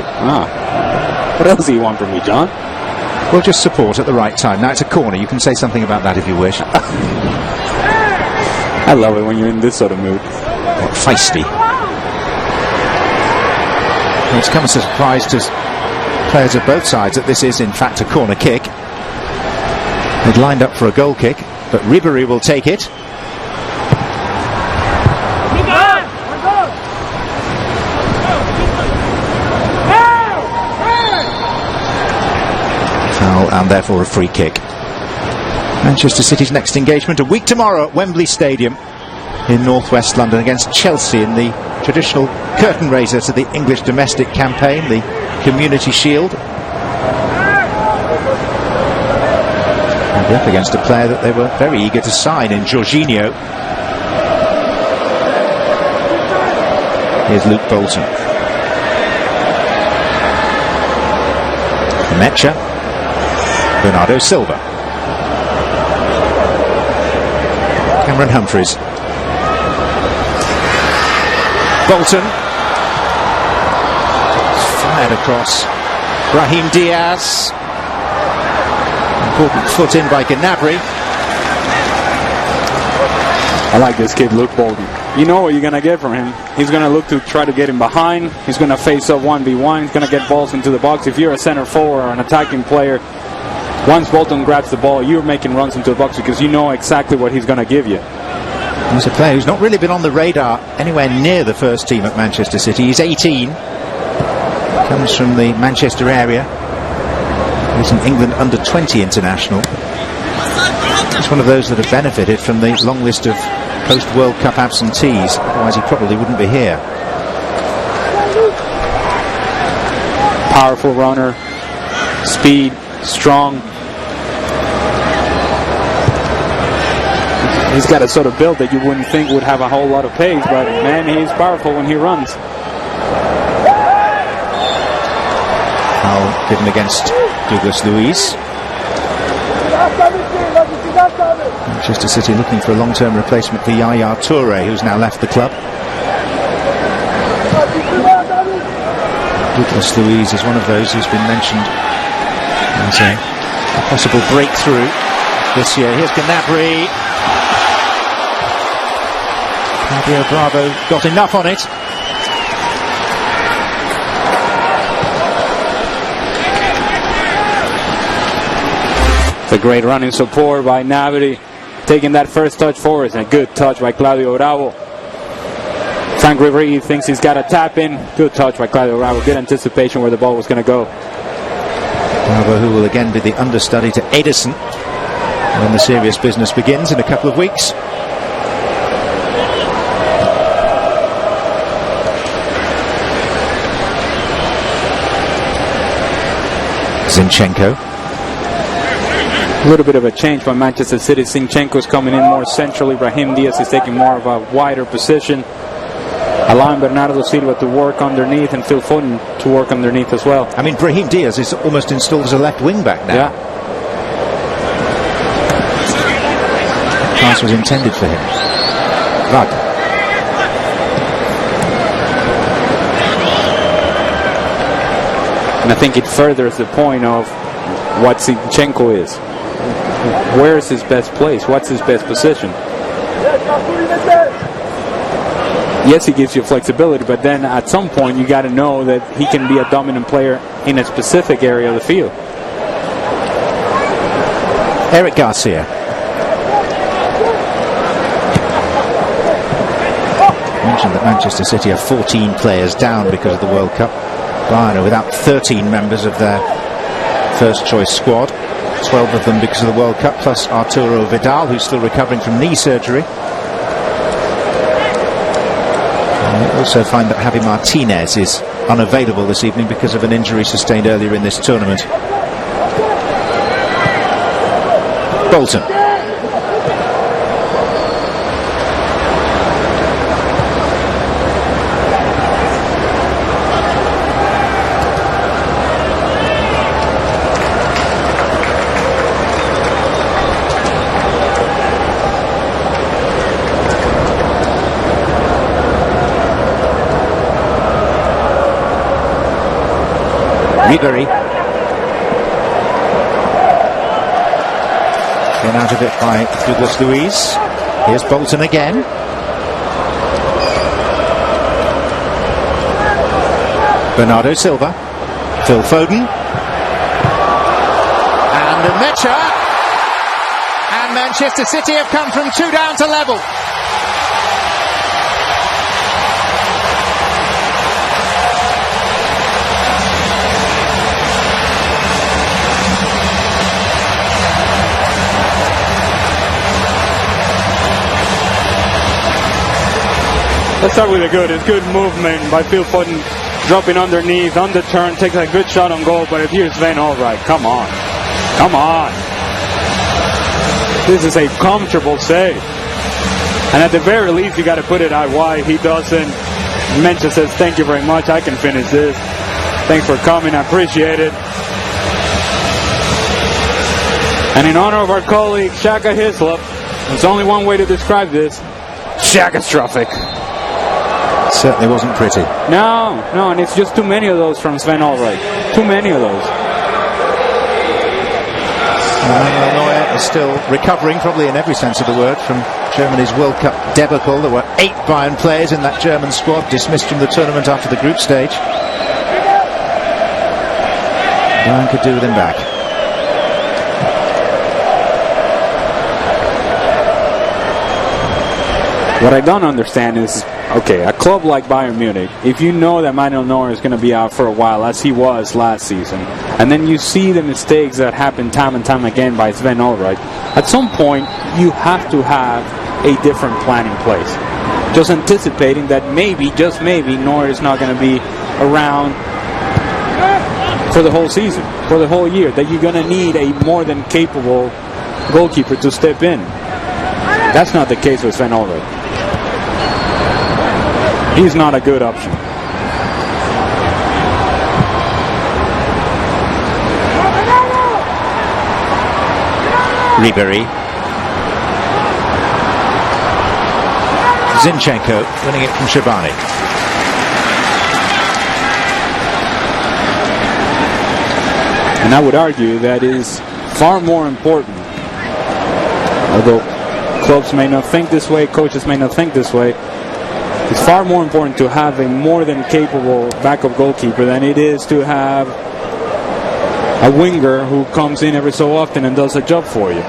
What else do you want from me, John? We'll just support at the right time. Now it's a corner. You can say something about that if you wish. I love it when you're in this sort of mood. What feisty. Well, it's come as a surprise to players of both sides that this is in fact a corner kick. They'd lined up for a goal kick, but Ribery will take it. Foul and therefore a free kick. Manchester City's next engagement a week tomorrow at Wembley Stadium in northwest London against Chelsea in the traditional curtain raiser to the English domestic campaign, the Community Shield. And up against a player that they were very eager to sign in Jorginho. Here's Luke Bolton. Mecha. Bernardo Silva. Cameron Humphreys. Bolton. Fired across. Brahim Diaz. Important foot in by Gnabry. I like this kid, Luke Bolton. You know what you're going to get from him. He's going to look to try to get him behind. He's going to face up 1v1. He's going to get balls into the box. If you're a center forward or an attacking player, once Bolton grabs the ball, you're making runs into the box because you know exactly what he's going to give you. He's a player who's not really been on the radar anywhere near the first team at Manchester City. He's 18. Comes from the Manchester area. He's an England under-20 international. He's one of those that have benefited from the long list of post-World Cup absentees. Otherwise he probably wouldn't be here. Powerful runner. Speed. Strong. He's got a sort of build that you wouldn't think would have a whole lot of pace, but man, he's powerful when he runs. Foul given against Douglas Luiz. Manchester City looking for a long-term replacement for Yaya Toure, who's now left the club. Douglas Luiz is one of those who's been mentioned as a possible breakthrough this year. Here's Gnabry. Fabio Bravo got enough on it. It's a great running support by Gnabry, taking that first touch forward, and a good touch by Claudio Bravo. Frank Ribery thinks he's got a tap in. Good touch by Claudio Bravo. Good anticipation where the ball was going to go. Bravo, who will again be the understudy to Edison when the serious business begins in a couple of weeks. Zinchenko. A little bit of a change by Manchester City. Zinchenko's coming in more centrally. Brahim Diaz is taking more of a wider position, allowing Bernardo Silva to work underneath and Phil Foden to work underneath as well. I mean, Brahim Diaz is almost installed as a left wing back now. Yeah. The pass was intended for him. Rug. And I think it furthers the point of what Zinchenko is. Where is his best place? What's his best position? Yes, he gives you flexibility, but then at some point you got to know that he can be a dominant player in a specific area of the field. Eric Garcia. Mentioned that Manchester City are 14 players down because of the World Cup. Bayern are without 13 members of their first choice squad. 12 of them because of the World Cup, plus Arturo Vidal, who's still recovering from knee surgery. And we also find that Javi Martinez is unavailable this evening because of an injury sustained earlier in this tournament. Bolton. Ribery. Get out of it by Douglas Luiz. Here's Bolton again. Bernardo Silva. Phil Foden. And Mecha. And Manchester City have come from 2 down to level. Let's start with the good. It's good movement by Phil Foden, dropping underneath, on the turn, takes a good shot on goal, but here's Sven Ulreich. Come on. Come on. This is a comfortable save. And at the very least, you got to put it out wide. He doesn't. Mencha says, thank you very much. I can finish this. Thanks for coming. I appreciate it. And in honor of our colleague, Shaka Hislop, there's only one way to describe this. Shakastrophic. Certainly wasn't pretty. No, and it's just too many of those from Sven Ulreich. Too many of those. Manuel Neuer is still recovering, probably in every sense of the word, from Germany's World Cup debacle. There were 8 Bayern players in that German squad dismissed from the tournament after the group stage. Bayern could do with him back. What I don't understand is, okay, a club like Bayern Munich, if you know that Manuel Neuer is going to be out for a while, as he was last season, and then you see the mistakes that happen time and time again by Sven Ulreich, at some point you have to have a different plan in place. Just anticipating that maybe, just maybe, Neuer is not going to be around for the whole season, for the whole year, that you're going to need a more than capable goalkeeper to step in. That's not the case with Sven Ulreich. He's not a good option. Ribery. Zinchenko winning it from Shabani. And I would argue that is far more important. Although clubs may not think this way, coaches may not think this way, it's far more important to have a more than capable backup goalkeeper than it is to have a winger who comes in every so often and does a job for you.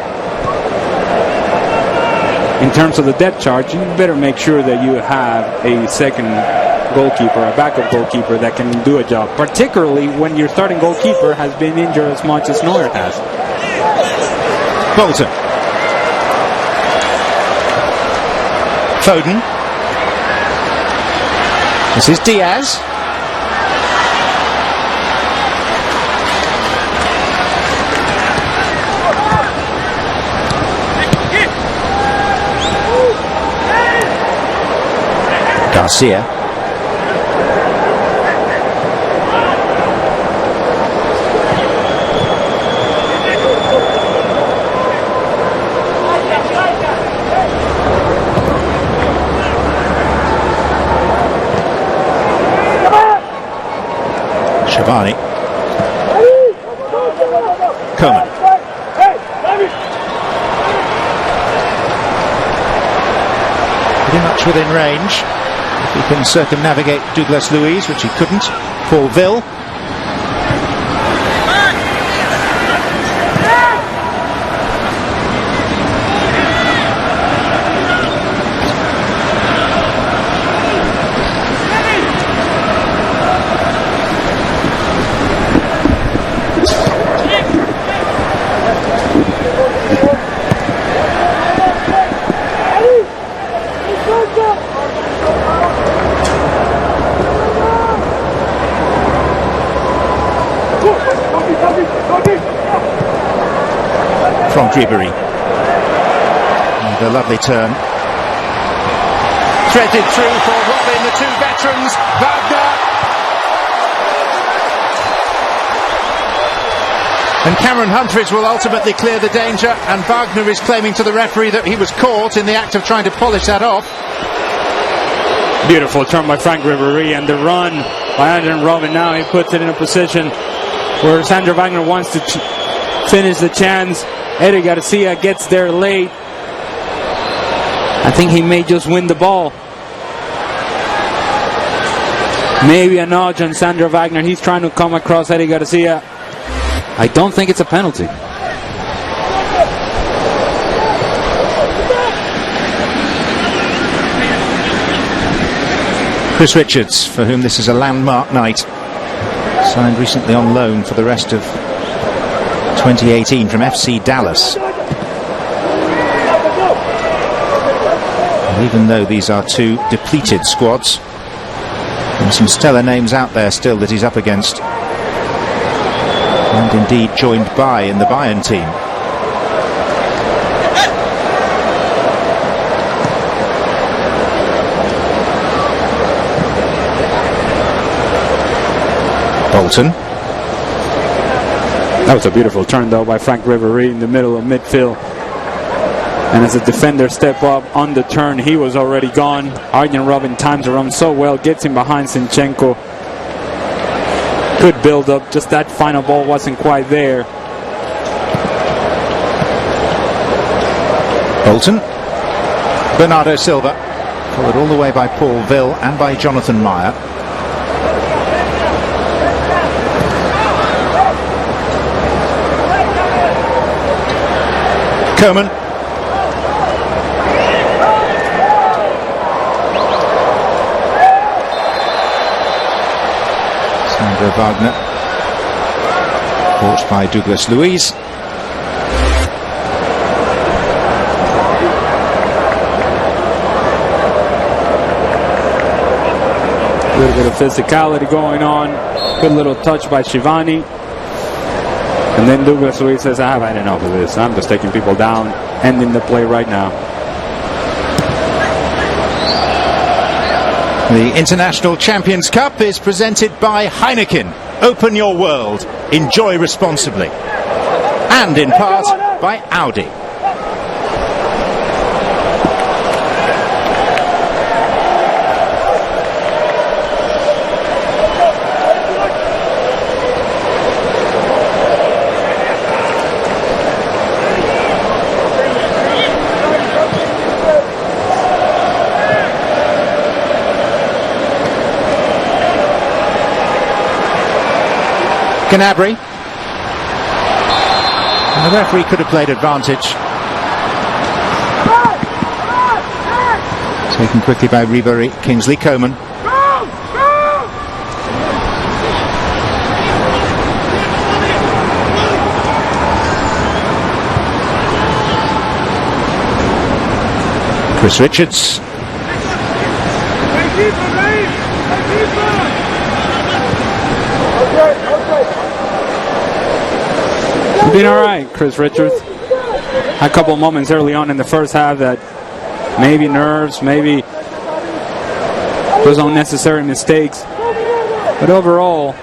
In terms of the depth chart, you better make sure that you have a second goalkeeper, a backup goalkeeper that can do a job, particularly when your starting goalkeeper has been injured as much as Neuer has. Bolton. Foden. This is Diaz. Garcia. Shabani. Coman. Pretty much within range. If he can circumnavigate Douglas Luiz, which he couldn't. Paul Ville. From Ribery. And a lovely turn. Threaded through for Robin, the 2 veterans. Wagner. And Cameron Humphreys will ultimately clear the danger, and Wagner is claiming to the referee that he was caught in the act of trying to polish that off. Beautiful turn by Frank Ribery, and the run by Arjen Robben. Now he puts it in a position where Sandro Wagner wants to finish the chance. Eddie Garcia gets there late. I think he may just win the ball. Maybe a nudge on Sandro Wagner. He's trying to come across Eddie Garcia. I don't think it's a penalty. Chris Richards, for whom this is a landmark night, signed recently on loan for the rest of 2018 from FC Dallas. And even though these are two depleted squads, and some stellar names out there still that he's up against, and indeed joined by in the Bayern team. Bolton. That was a beautiful turn though by Frank Ribéry in the middle of midfield. And as the defender step up on the turn, he was already gone. Arjen Robben times around so well, gets him behind Zinchenko. Good build up, just that final ball wasn't quite there. Bolton. Bernardo Silva, followed all the way by Paul Vill and by Jonathan Meyer. Coman. Sandro Wagner. Caught by Douglas Luiz. A little bit of physicality going on. Good little touch by Shivani. And then Douglas Luiz says, I have had enough of this. I'm just taking people down, ending the play right now. The International Champions Cup is presented by Heineken. Open your world. Enjoy responsibly. And in part by Audi. Gnabry. And the referee could have played advantage. Taken quickly by Ribéry. Kingsley Coman. Chris Richards. Been all right, Chris Richards. A couple of moments early on in the first half that maybe nerves, maybe those unnecessary mistakes. But overall,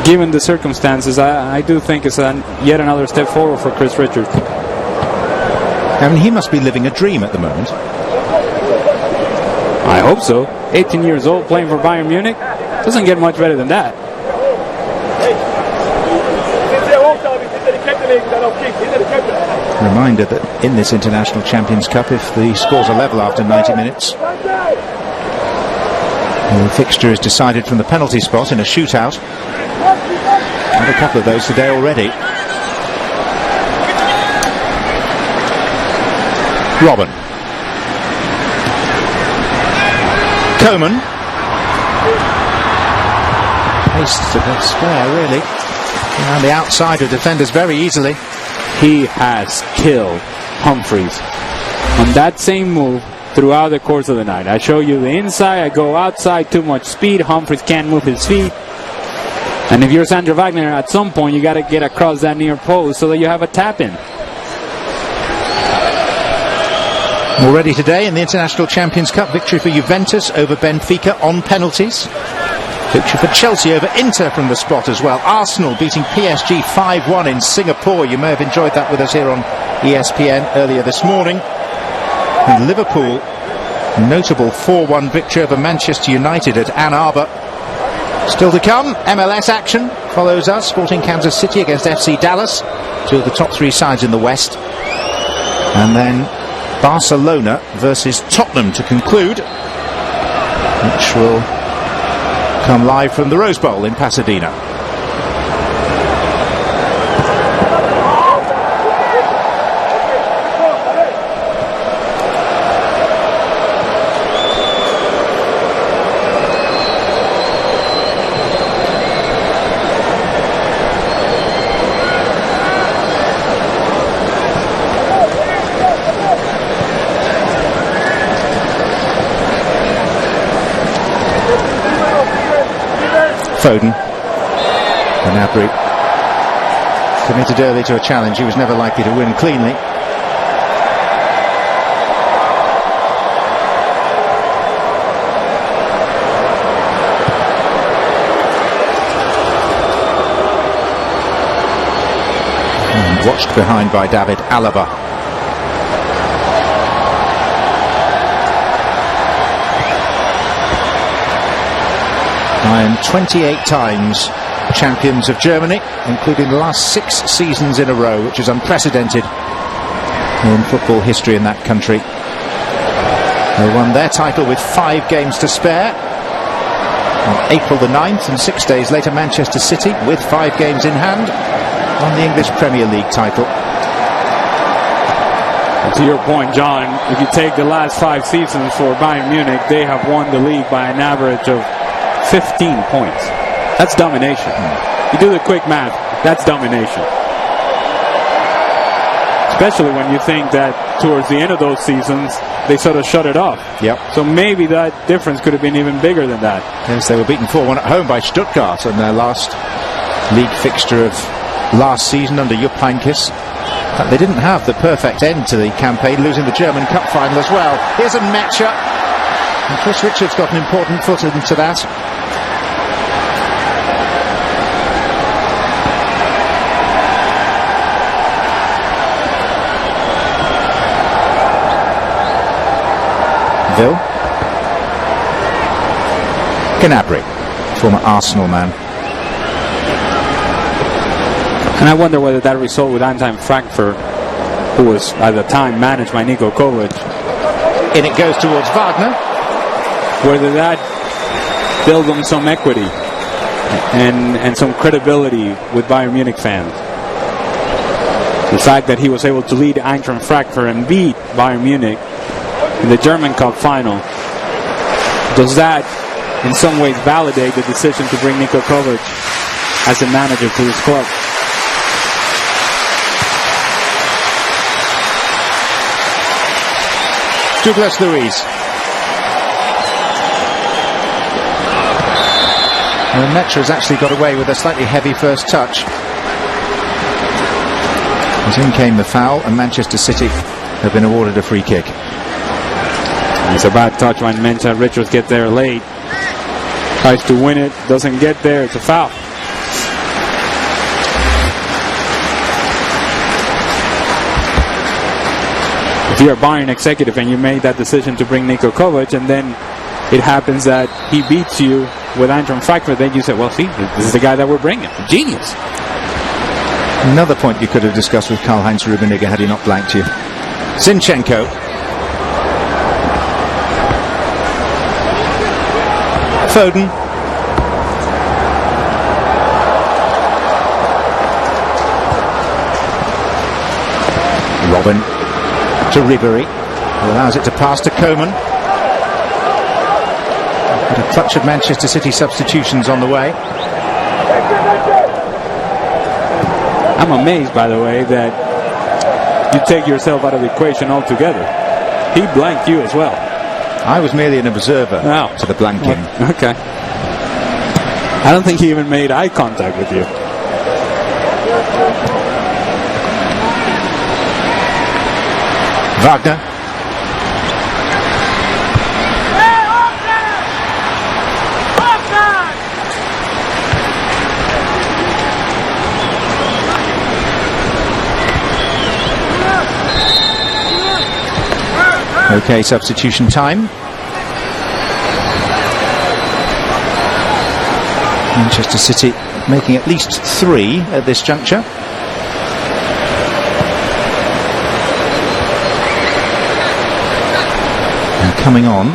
given the circumstances, I do think it's yet another step forward for Chris Richards. I mean, he must be living a dream at the moment. I hope so. 18 years old, playing for Bayern Munich. Doesn't get much better than that. Reminder that in this International Champions Cup, if the scores are level after 90 minutes, the fixture is decided from the penalty spot in a shootout. And a couple of those today already. Robben. Coman. Pace to the square, really. Around the outside of defenders very easily. He has killed Humphries on that same move throughout the course of the night. I show you the inside, I go outside, too much speed. Humphries can't move his feet. And if you're Sandro Wagner, at some point you got to get across that near post so that you have a tap in. Already today in the International Champions Cup, victory for Juventus over Benfica on penalties. Victory for Chelsea over Inter from the spot as well. Arsenal beating PSG 5-1 in Singapore. You may have enjoyed that with us here on ESPN earlier this morning. And Liverpool, notable 4-1 victory over Manchester United at Ann Arbor. Still to come, MLS action follows us. Sporting Kansas City against FC Dallas, two of the top three sides in the West. And then Barcelona versus Tottenham to conclude, which will come live from the Rose Bowl in Pasadena. Foden. Gnabry committed early to a challenge he was never likely to win cleanly. And watched behind by David Alaba. Bayern 28 times champions of Germany, including the last 6 seasons in a row, which is unprecedented in football history in that country. They won their title with 5 games to spare on April the 9th, and 6 days later Manchester City, with 5 games in hand, won the English Premier League title. And to your point, John, if you take the last 5 seasons for Bayern Munich, they have won the league by an average of 15 points. That's domination. You do the quick math, that's domination. Especially when you think that towards the end of those seasons, they sort of shut it off. Yep. So maybe that difference could have been even bigger than that. Yes, they were beaten 4-1 at home by Stuttgart in their last league fixture of last season under Jupp Heynckes. But they didn't have the perfect end to the campaign, losing the German Cup final as well. Here's a matchup. And Chris Richards got an important foot into that. Gnabry, former Arsenal man. And I wonder whether that result with Eintracht Frankfurt, who was at the time managed by Niko Kovac, In it goes towards Wagner. whether that built them some equity and some credibility with Bayern Munich fans. The fact that he was able to lead Eintracht Frankfurt and beat Bayern Munich in the German Cup final, does that in some ways validate the decision to bring Niko Kovac as a manager to his club? Douglas Luiz. And Metra's actually got away with a slightly heavy first touch. As in came the foul, and Manchester City have been awarded a free kick. It's a bad touch when Mencha Richards get there late. Tries to win it, doesn't get there, it's a foul. If you're a Bayern executive and you made that decision to bring Niko Kovac, and then it happens that he beats you with Eintracht Frankfurt, then you say, well, see, this is the guy that we're bringing. Genius. Another point you could have discussed with Karl-Heinz Rummenigge had he not blanked you. Zinchenko. Foden. Robin to Ribéry, who allows it to pass to Coman. But a clutch of Manchester City substitutions on the way. I'm amazed, by the way, that you take yourself out of the equation altogether. He blanked you as well. I was merely an observer to the blanking. Okay. I don't think he even made eye contact with you. Wagner. Okay, substitution time. Manchester City making at least 3 at this juncture. And coming on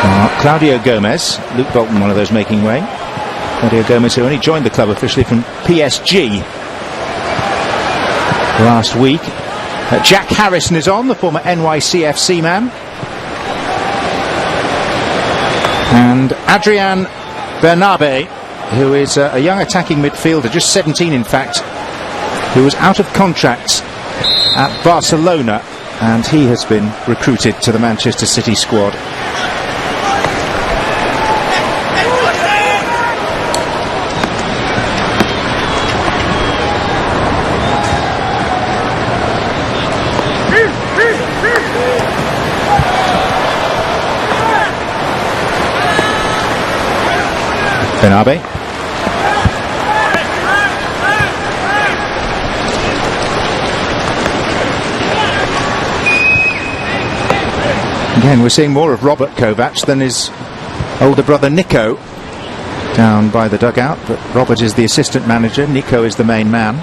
are Claudio Gomez, Luke Bolton, one of those making way. Claudio Gomez, who only joined the club officially from PSG last week. Jack Harrison is on, the former NYCFC man. And Adrian Bernabe, who is a young attacking midfielder, just 17 in fact, who was out of contract at Barcelona, and he has been recruited to the Manchester City squad. Bernabe. Again, we're seeing more of Robert Kovac than his older brother Nico down by the dugout, but Robert is the assistant manager, Nico is the main man.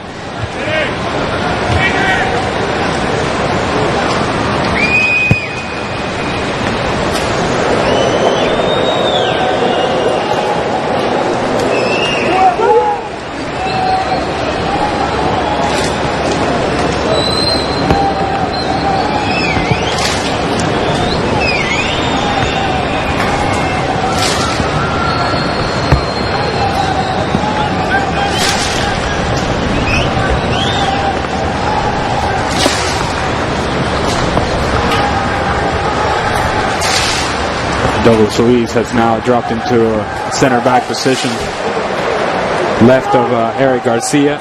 Douglas Luiz has now dropped into a center back position, left of Eric Garcia.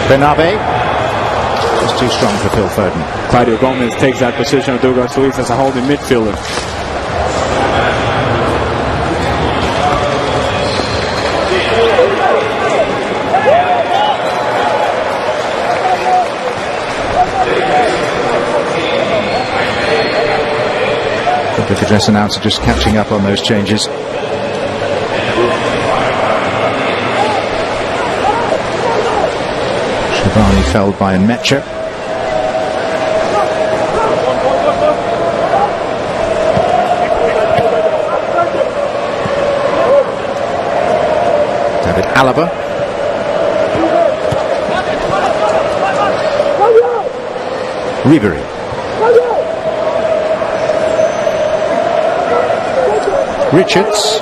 Bernabe is too strong for Phil Foden. Claudio Gomez takes that position of Douglas Luiz as a holding midfielder. Public address announcer just catching up on those changes. Shabani felled by Mecha. David Alaba. Ribery. Richards.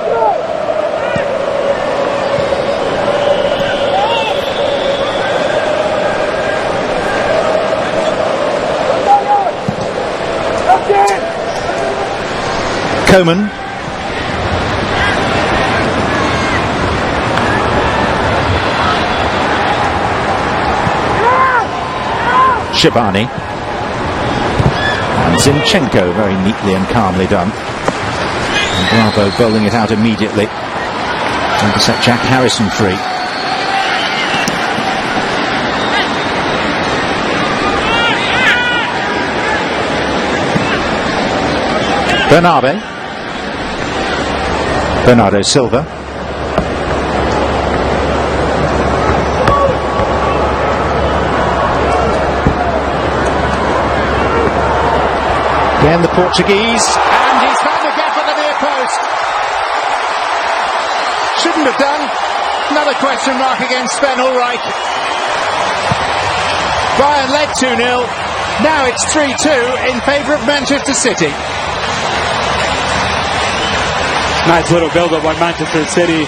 Coman. Shabani. And Zinchenko, very neatly and calmly done. And Bravo bowling it out immediately. Trying to set Jack Harrison free. Bernabe. Bernardo Silva. Again the Portuguese, and he's found a gap at the near post. Shouldn't have done. Another question mark against Sven Ulreich. Bayern led 2-0. Now it's 3-2 in favour of Manchester City. Nice little build-up by Manchester City.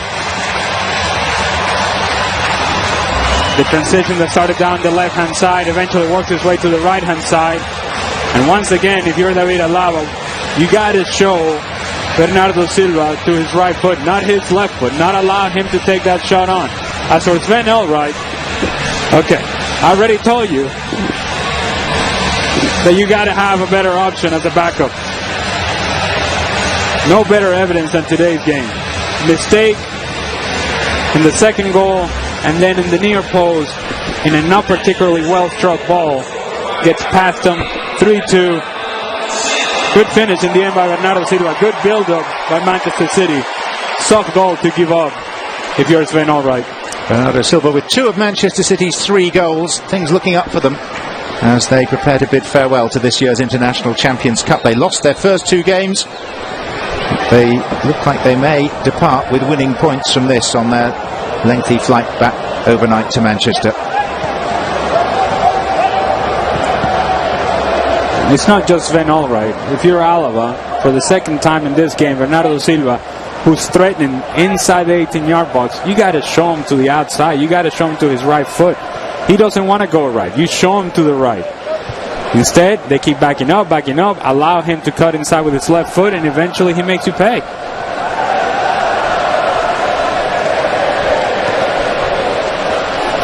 The transition that started down the left-hand side eventually works its way to the right-hand side. And once again, if you're David Alaba, you got to show Bernardo Silva to his right foot, not his left foot, not allow him to take that shot on. As for Sven Ulreich, okay, I already told you that you got to have a better option as a backup. No better evidence than today's game. Mistake in the second goal, and then in the near post, in a not particularly well-struck ball, gets past him. 3-2. Good finish in the end by Bernardo Silva. Good build-up by Manchester City. Soft goal to give up if you're Sven Ulreich. Bernardo Silva with 2 of Manchester City's 3 goals. Things looking up for them as they prepare to bid farewell to this year's International Champions Cup. They lost their first 2 games. They look like they may depart with winning points from this on their lengthy flight back overnight to Manchester. It's not just Sven Ulreich. If you're Alaba, for the second time in this game, Bernardo Silva, who's threatening inside the 18-yard box, you got to show him to the outside. You got to show him to his right foot. He doesn't want to go right. You show him to the right. Instead, they keep backing up, allow him to cut inside with his left foot, and eventually he makes you pay.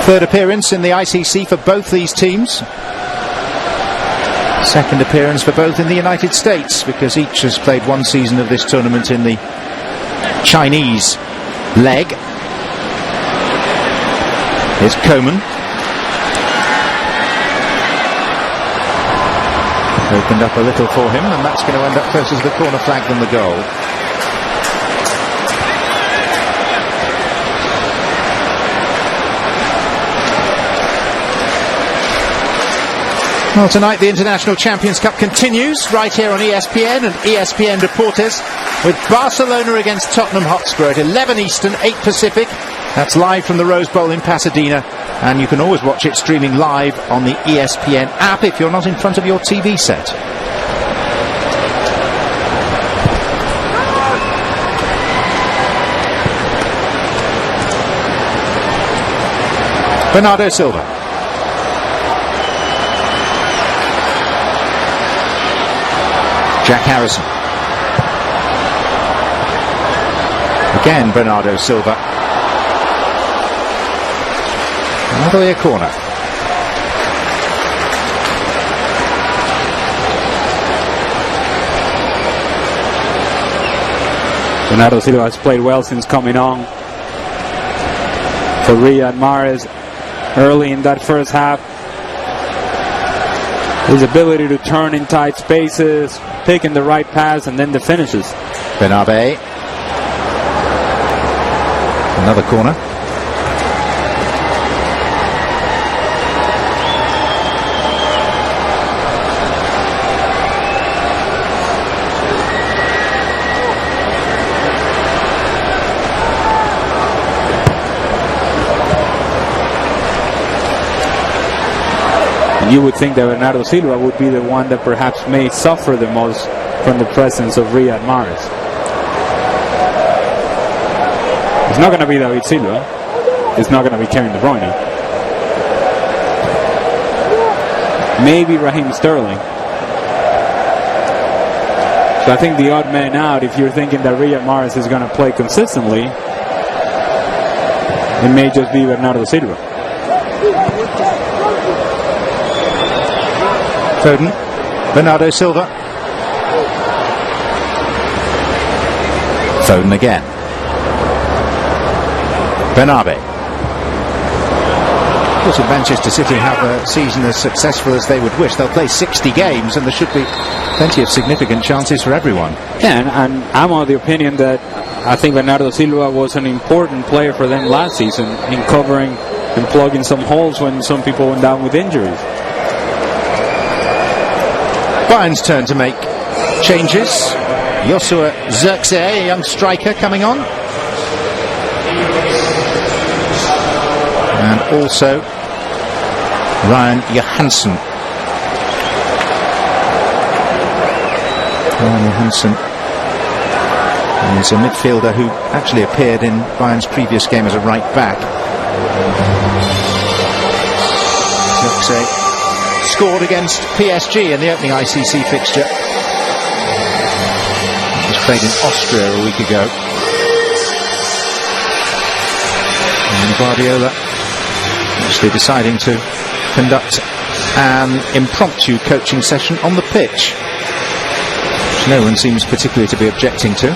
Third appearance in the ICC for both these teams. Second appearance for both in the United States, because each has played 1 season of this tournament in the Chinese leg. Here's Coman. Opened up a little for him, and that's going to end up closer to the corner flag than the goal. Well, tonight the International Champions Cup continues right here on ESPN and ESPN Deportes, with Barcelona against Tottenham Hotspur at 11 Eastern, 8 Pacific. That's live from the Rose Bowl in Pasadena, and you can always watch it streaming live on the ESPN app if you're not in front of your TV set. Bernardo Silva. Jack Harrison. Again, Bernardo Silva. Another way a corner. Bernardo Silva has played well since coming on for Riyad Mahrez early in that first half. His ability to turn in tight spaces, picking the right pass, and then the finishes. Benabe. Another corner. You would think that Bernardo Silva would be the one that perhaps may suffer the most from the presence of Riyad Mahrez. It's not going to be David Silva. It's not going to be Kevin De Bruyne. Maybe Raheem Sterling. So I think the odd man out, if you're thinking that Riyad Mahrez is going to play consistently, it may just be Bernardo Silva. Foden. Bernardo Silva. Foden again. Benabe. Of course, if Manchester City have a season as successful as they would wish, they'll play 60 games and there should be plenty of significant chances for everyone. Yeah, and I'm of the opinion that I think Bernardo Silva was an important player for them last season in covering and plugging some holes when some people went down with injuries. Bayern's turn to make changes. Joshua Zirkzee, a young striker, coming on. And also Ryan Johansson. Ryan Johansson is a midfielder who actually appeared in Bayern's previous game as a right back. Zirkzee scored against PSG in the opening ICC fixture. It was played in Austria a week ago. And Guardiola actually deciding to conduct an impromptu coaching session on the pitch, which no one seems particularly to be objecting to.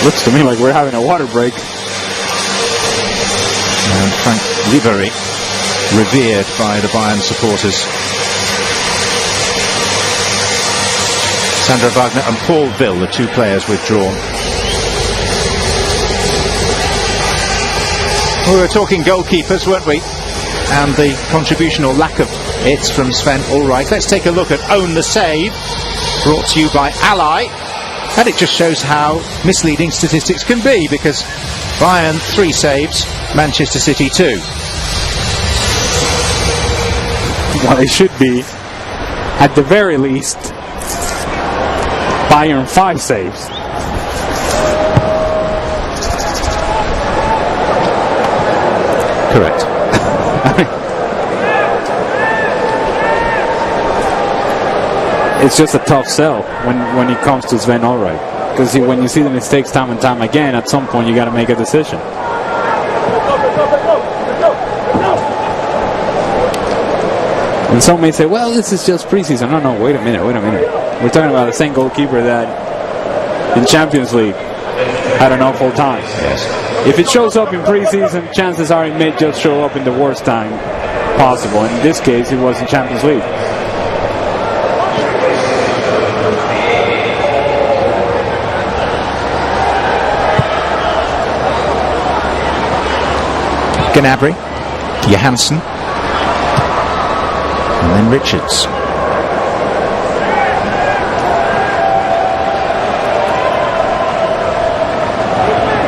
Looks to me like we're having a water break. And Frank Ribery, revered by the Bayern supporters. Sandro Wagner and Paul Vill, the two players withdrawn. We were talking goalkeepers, weren't we? And the contribution or lack of it from Sven Ulreich. Let's take a look at Own the Save, brought to you by Ally. And it just shows how misleading statistics can be, because Bayern 3 saves, Manchester City 2. Well, it should be, at the very least, Bayern 5 saves. Correct. It's just a tough sell when it comes to Sven Ulreich, because when you see the mistakes time and time again, at some point you got to make a decision. And some may say, well, this is just preseason. No, wait a minute. We're talking about the same goalkeeper that in Champions League had an awful time. Yes. If it shows up in preseason, chances are it may just show up in the worst time possible. In this case, it was in Champions League. Gnabry, Johansson, and then Richards.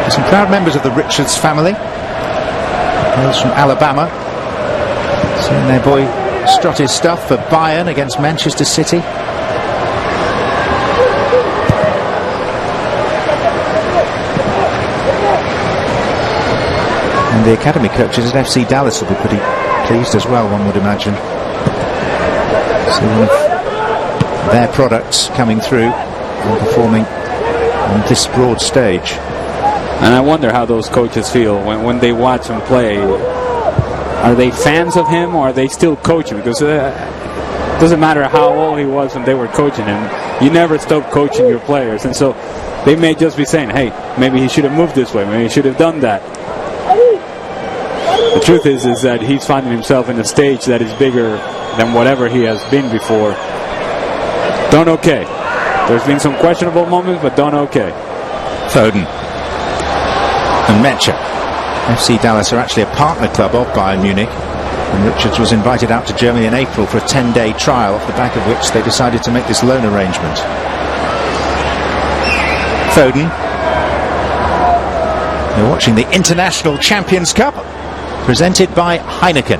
There's some proud members of the Richards family. Those from Alabama, seeing their boy strut his stuff for Bayern against Manchester City. And the academy coaches at FC Dallas will be pretty pleased as well, one would imagine. See one of their products coming through and performing on this broad stage. And I wonder how those coaches feel when they watch him play. Are they fans of him, or are they still coaching? Because it doesn't matter how old he was when they were coaching him. You never stop coaching your players. And so they may just be saying, hey, maybe he should have moved this way. Maybe he should have done that. The truth is that he's finding himself in a stage that is bigger than whatever he has been before. Done okay. There's been some questionable moments, but done okay. Foden and Mecha. FC Dallas are actually a partner club of Bayern Munich, and Richards was invited out to Germany in April for a 10-day trial, off the back of which they decided to make this loan arrangement. Foden. You're watching the International Champions Cup, presented by Heineken.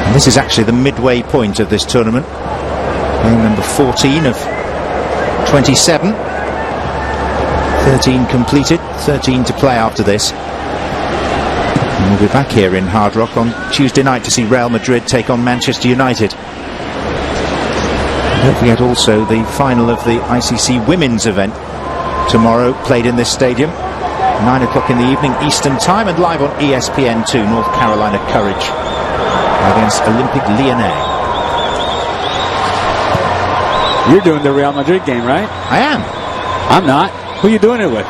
And this is actually the midway point of this tournament. Game number 14 of 27. 13 completed, 13 to play after this. And we'll be back here in Hard Rock on Tuesday night to see Real Madrid take on Manchester United. And don't forget also the final of the ICC Women's event tomorrow, played in this stadium, 9 o'clock in the evening Eastern Time, and live on ESPN2, North Carolina Courage against Olympique Lyonnais. You're doing the Real Madrid game, right? I am. I'm not. Who are you doing it with?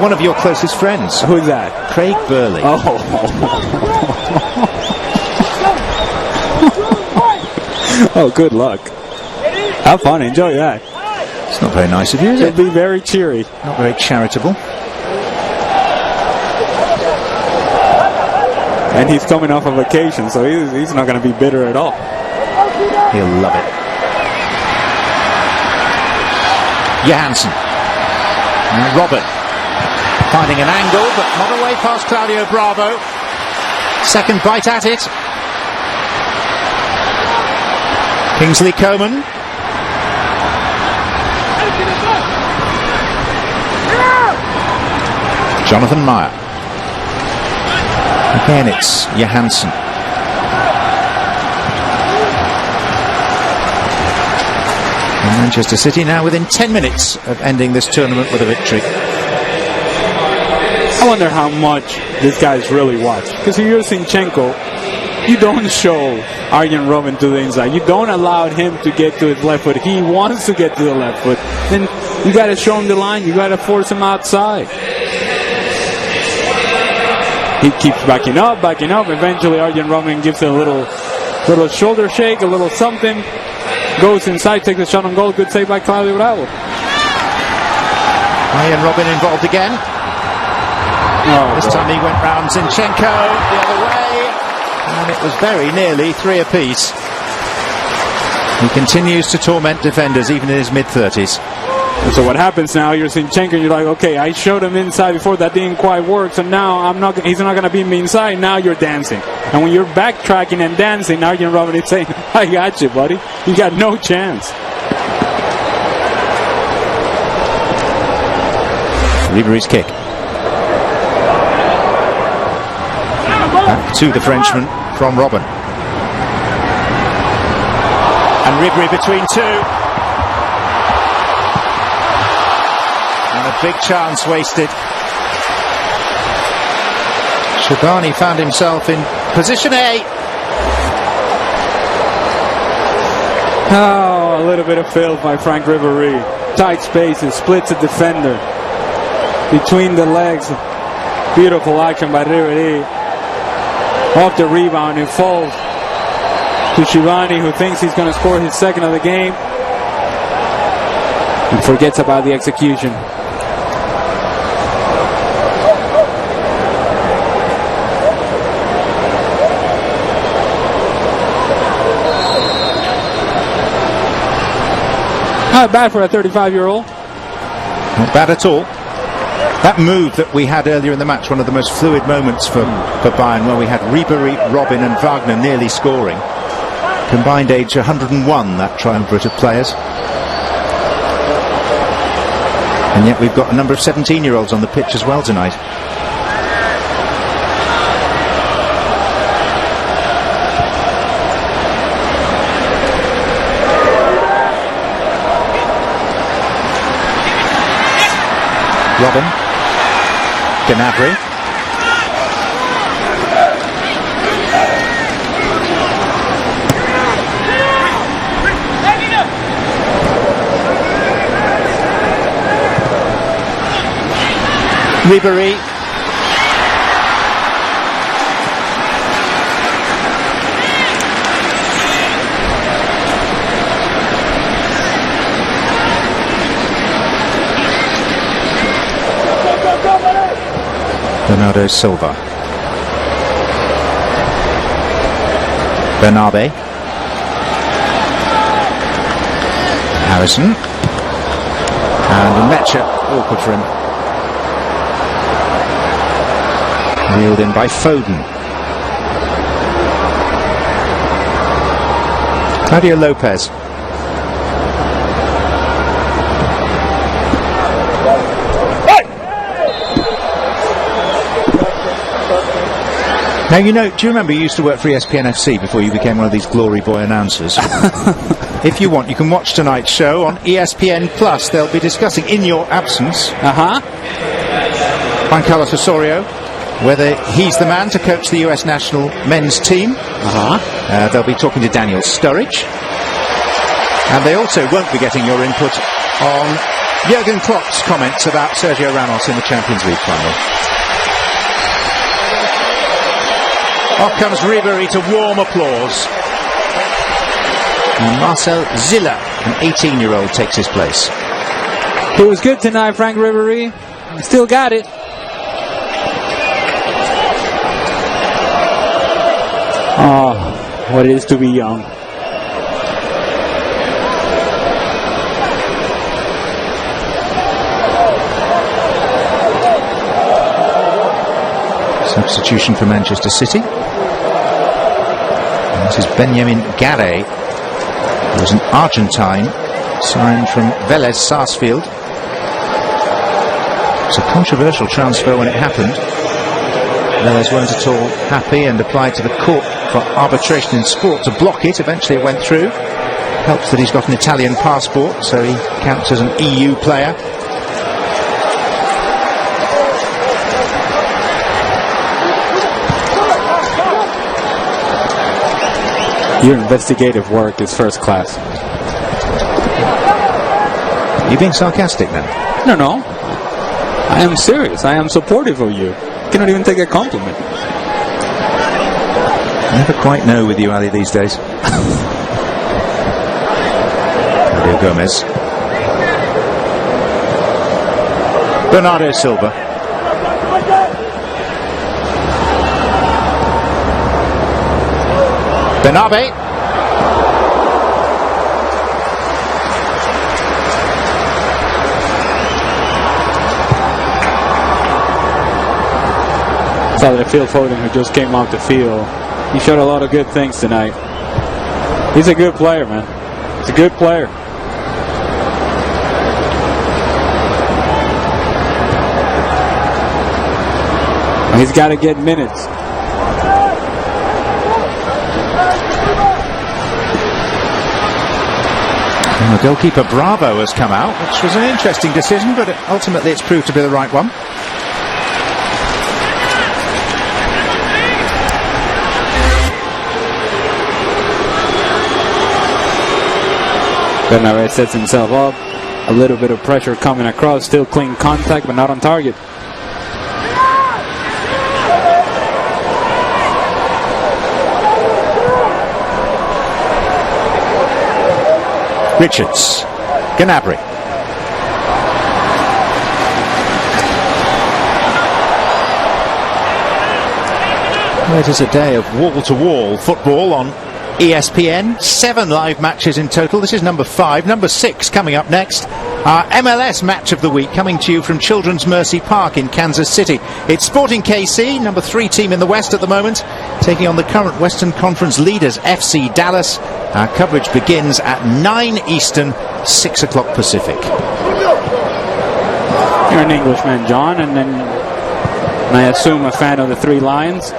One of your closest friends. Who's that? Craig Burley. Oh. Oh, good luck. Have fun. Enjoy that. It's not very nice of you, is it? It'll be very cheery. Not very charitable. And he's coming off a vacation, so he's not going to be bitter at all. He'll love it. Johansson. And Robert finding an angle, but not away past Claudio Bravo. Second bite at it. Kingsley Coman. Jonathan Meyer. Again, it's Johansson. And Manchester City now within 10 minutes of ending this tournament with a victory. I wonder how much these guys really watch. Because if you're Zinchenko, you don't show Arjen Robben to the inside. You don't allow him to get to his left foot. He wants to get to the left foot. Then you got to show him the line. You got to force him outside. He keeps backing up. Eventually, Arjen Robben gives it a little Little shoulder shake, a little something. Goes inside, takes a shot on goal. Good save by Claudio Bravo. Ian Robin involved again. This time he went round Zinchenko the other way, and it was very nearly 3 apiece. He continues to torment defenders even in his mid-30s. So what happens now, you're Zinchenko, you're like, okay, I showed him inside before, that didn't quite work, so now he's not going to beat me inside, now you're dancing. And when you're backtracking and dancing, Arjen Robben is saying, I got you, buddy. You got no chance. Ribéry's kick. Back to the Frenchman from Robben. And Ribéry between two. And a big chance wasted. Shabani found himself in position A. Oh, a little bit of filth by Frank Ribéry. Tight spaces, splits a defender. Between the legs. Beautiful action by Ribéry. Off the rebound and falls to Shabani, who thinks he's going to score his second of the game. And forgets about the execution. Not bad for a 35-year-old. Not bad at all. That move that we had earlier in the match, one of the most fluid moments for Bayern, where we had Ribéry, Robben and Wagner nearly scoring. Combined age 101, that triumvirate of players. And yet we've got a number of 17-year-olds on the pitch as well tonight. Robben, Gnabry, Ribéry, Bernardo Silva, Bernabe, Harrison, and Mecha, awkward for him. Reeled in by Foden. Claudio Lopez. Now, you know, do you remember you used to work for ESPN FC before you became one of these glory boy announcers? If you want, you can watch tonight's show on ESPN Plus. They'll be discussing, in your absence, Juan Carlos Osorio, whether he's the man to coach the US national men's team. They'll be talking to Daniel Sturridge. And they also won't be getting your input on Jurgen Klopp's comments about Sergio Ramos in the Champions League final. Off comes Ribéry to warm applause. And Marcel Ziller, an 18-year-old, takes his place. He was good tonight, Frank Ribéry. Still got it. Oh, what it is to be young. Substitution for Manchester City. And this is Benjamin Garre, who was an Argentine signed from Vélez Sarsfield. It's a controversial transfer when it happened. Vélez weren't at all happy and applied to the Court for Arbitration in Sport to block it. Eventually it went through. Helps that he's got an Italian passport, so he counts as an EU player. Your investigative work is first class. Are you being sarcastic now? No. I am serious. I am supportive of you. I cannot even take a compliment. Never quite know with you, Ali, these days. Mario Gomez. Bernardo Silva. Benabe. Saw that Phil Foden, who just came off the field, he showed a lot of good things tonight. He's a good player, man. He's a good player. He's got to get minutes. And the goalkeeper Bravo has come out, which was an interesting decision, but ultimately it's proved to be the right one. Bernabé sets himself up. A little bit of pressure coming across. Still clean contact, but not on target. Richards. Gnabry. Well, it is a day of wall-to-wall football on ESPN. 7 live matches in total. This is number 5. Number 6 coming up next. Our MLS match of the week coming to you from Children's Mercy Park in Kansas City. It's Sporting KC, number 3 team in the West at the moment, taking on the current Western Conference leaders FC Dallas. Our coverage begins at 9 Eastern, 6 o'clock Pacific. You're an Englishman, John, and then I assume a fan of the Three Lions.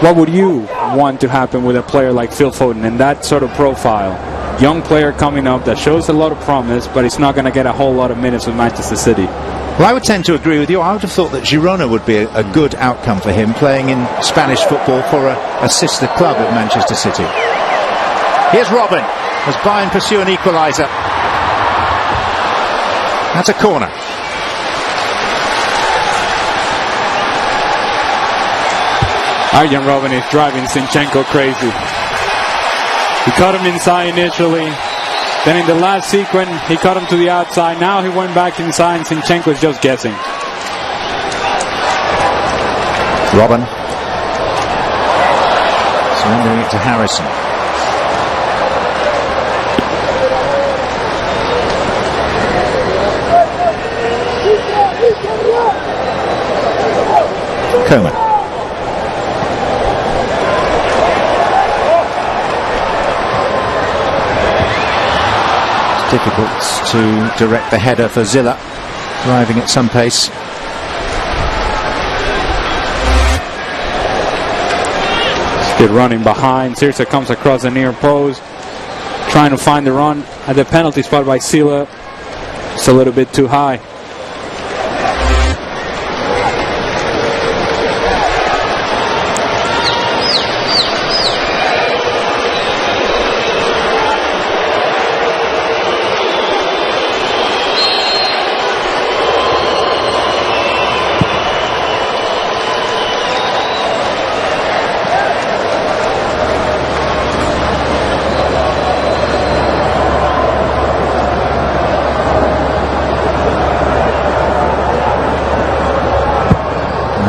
What would you want to happen with a player like Phil Foden in that sort of profile? Young player coming up that shows a lot of promise, but he's not going to get a whole lot of minutes with Manchester City. Well, I would tend to agree with you. I would have thought that Girona would be a good outcome for him, playing in Spanish football for a sister club of Manchester City. Here's Robin as Bayern pursue an equaliser. That's a corner. Arjen Robben is driving Zinchenko crazy. He cut him inside initially. Then in the last sequence, he cut him to the outside. Now he went back inside and Zinchenko is just guessing. Robben. Surrendering it to Harrison. Coman. Difficult to direct the header for Zilla, driving at some pace. Good running behind. Sirsa comes across the near post, trying to find the run at the penalty spot by Silla. It's a little bit too high.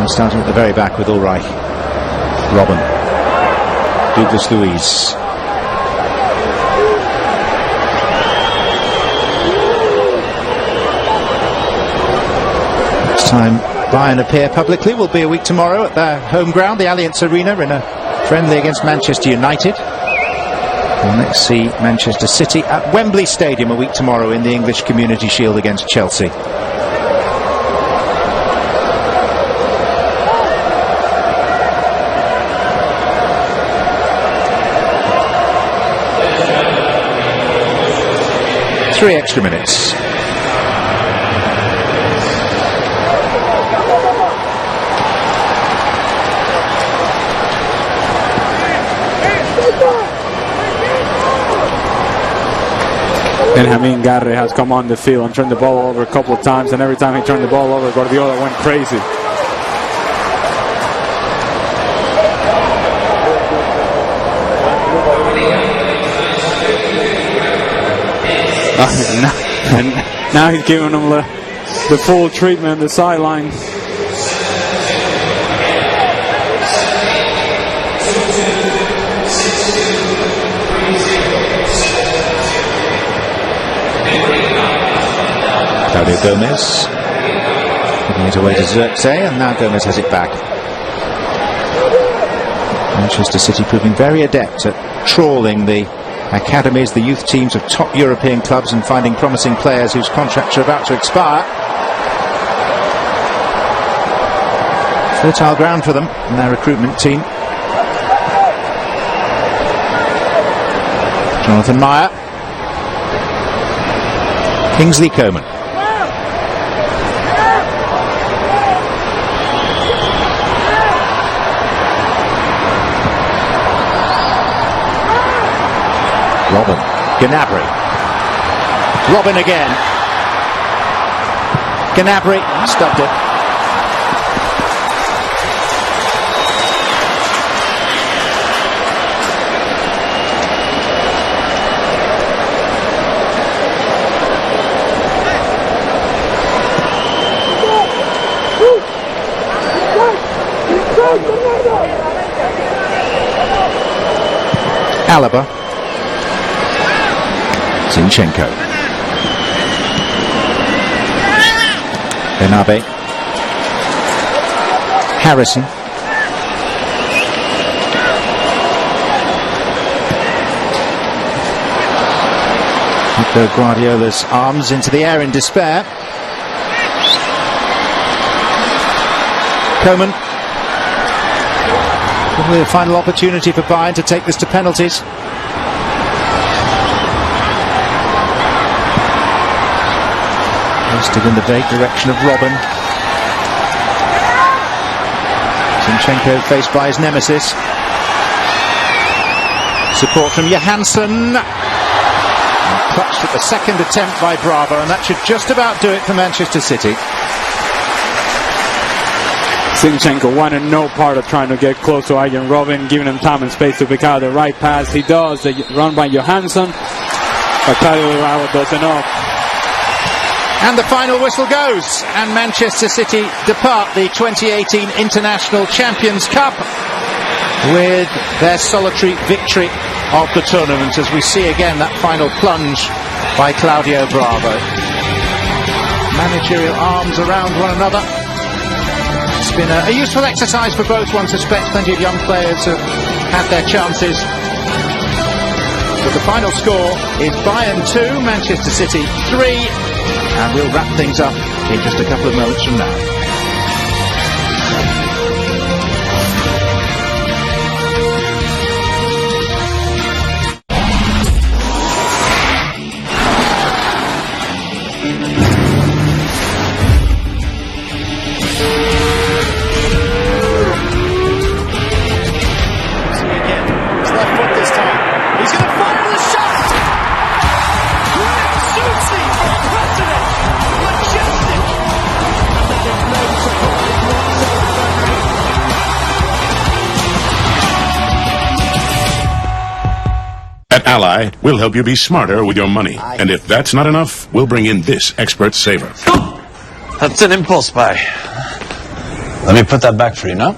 Starting at the very back with Ulreich. Robben. Douglas Luiz. Next time Bayern appear publicly will be a week tomorrow at their home ground, the Allianz Arena, in a friendly against Manchester United. We'll next see Manchester City at Wembley Stadium a week tomorrow in the English Community Shield against Chelsea. Three extra minutes. Benjamin Garre has come on the field and turned the ball over a couple of times, and every time he turned the ball over, Guardiola went crazy. And now he's giving them the full treatment on the sideline. Claudio Gomez giving it away to Xerxes, and now Gomez has it back. Manchester City proving very adept at trawling the academies, the youth teams of top European clubs, and finding promising players whose contracts are about to expire. Fertile ground for them and their recruitment team. Jonathan Meyer, Kingsley Coman. Robin, Gnabry, Robin again, Gnabry, stopped it. Alaba, Zinchenko, Benabe, Harrison, Pep Guardiola's arms into the air in despair. Coman, probably a final opportunity for Bayern to take this to penalties. Still in the direction of Robin. Zinchenko faced by his nemesis. Support from Johansson. And clutched at the second attempt by Bravo, and that should just about do it for Manchester City. Zinchenko wanted no part of trying to get close to Arjen Robben, giving him time and space to pick out the right pass. He does. The run by Johansson, but Claudio Bravo does enough. And the final whistle goes, and Manchester City depart the 2018 International Champions Cup with their solitary victory of the tournament, as we see again that final plunge by Claudio Bravo. Managerial arms around one another. It's been a useful exercise for both, one suspects. Plenty of young players have had their chances. But the final score is Bayern 2, Manchester City 3. And we'll wrap things up in just a couple of moments from now. His left foot this time. He's going to fire the shot! At Ally, we'll help you be smarter with your money. And if that's not enough, we'll bring in this expert saver. That's an impulse buy. Let me put that back for you now.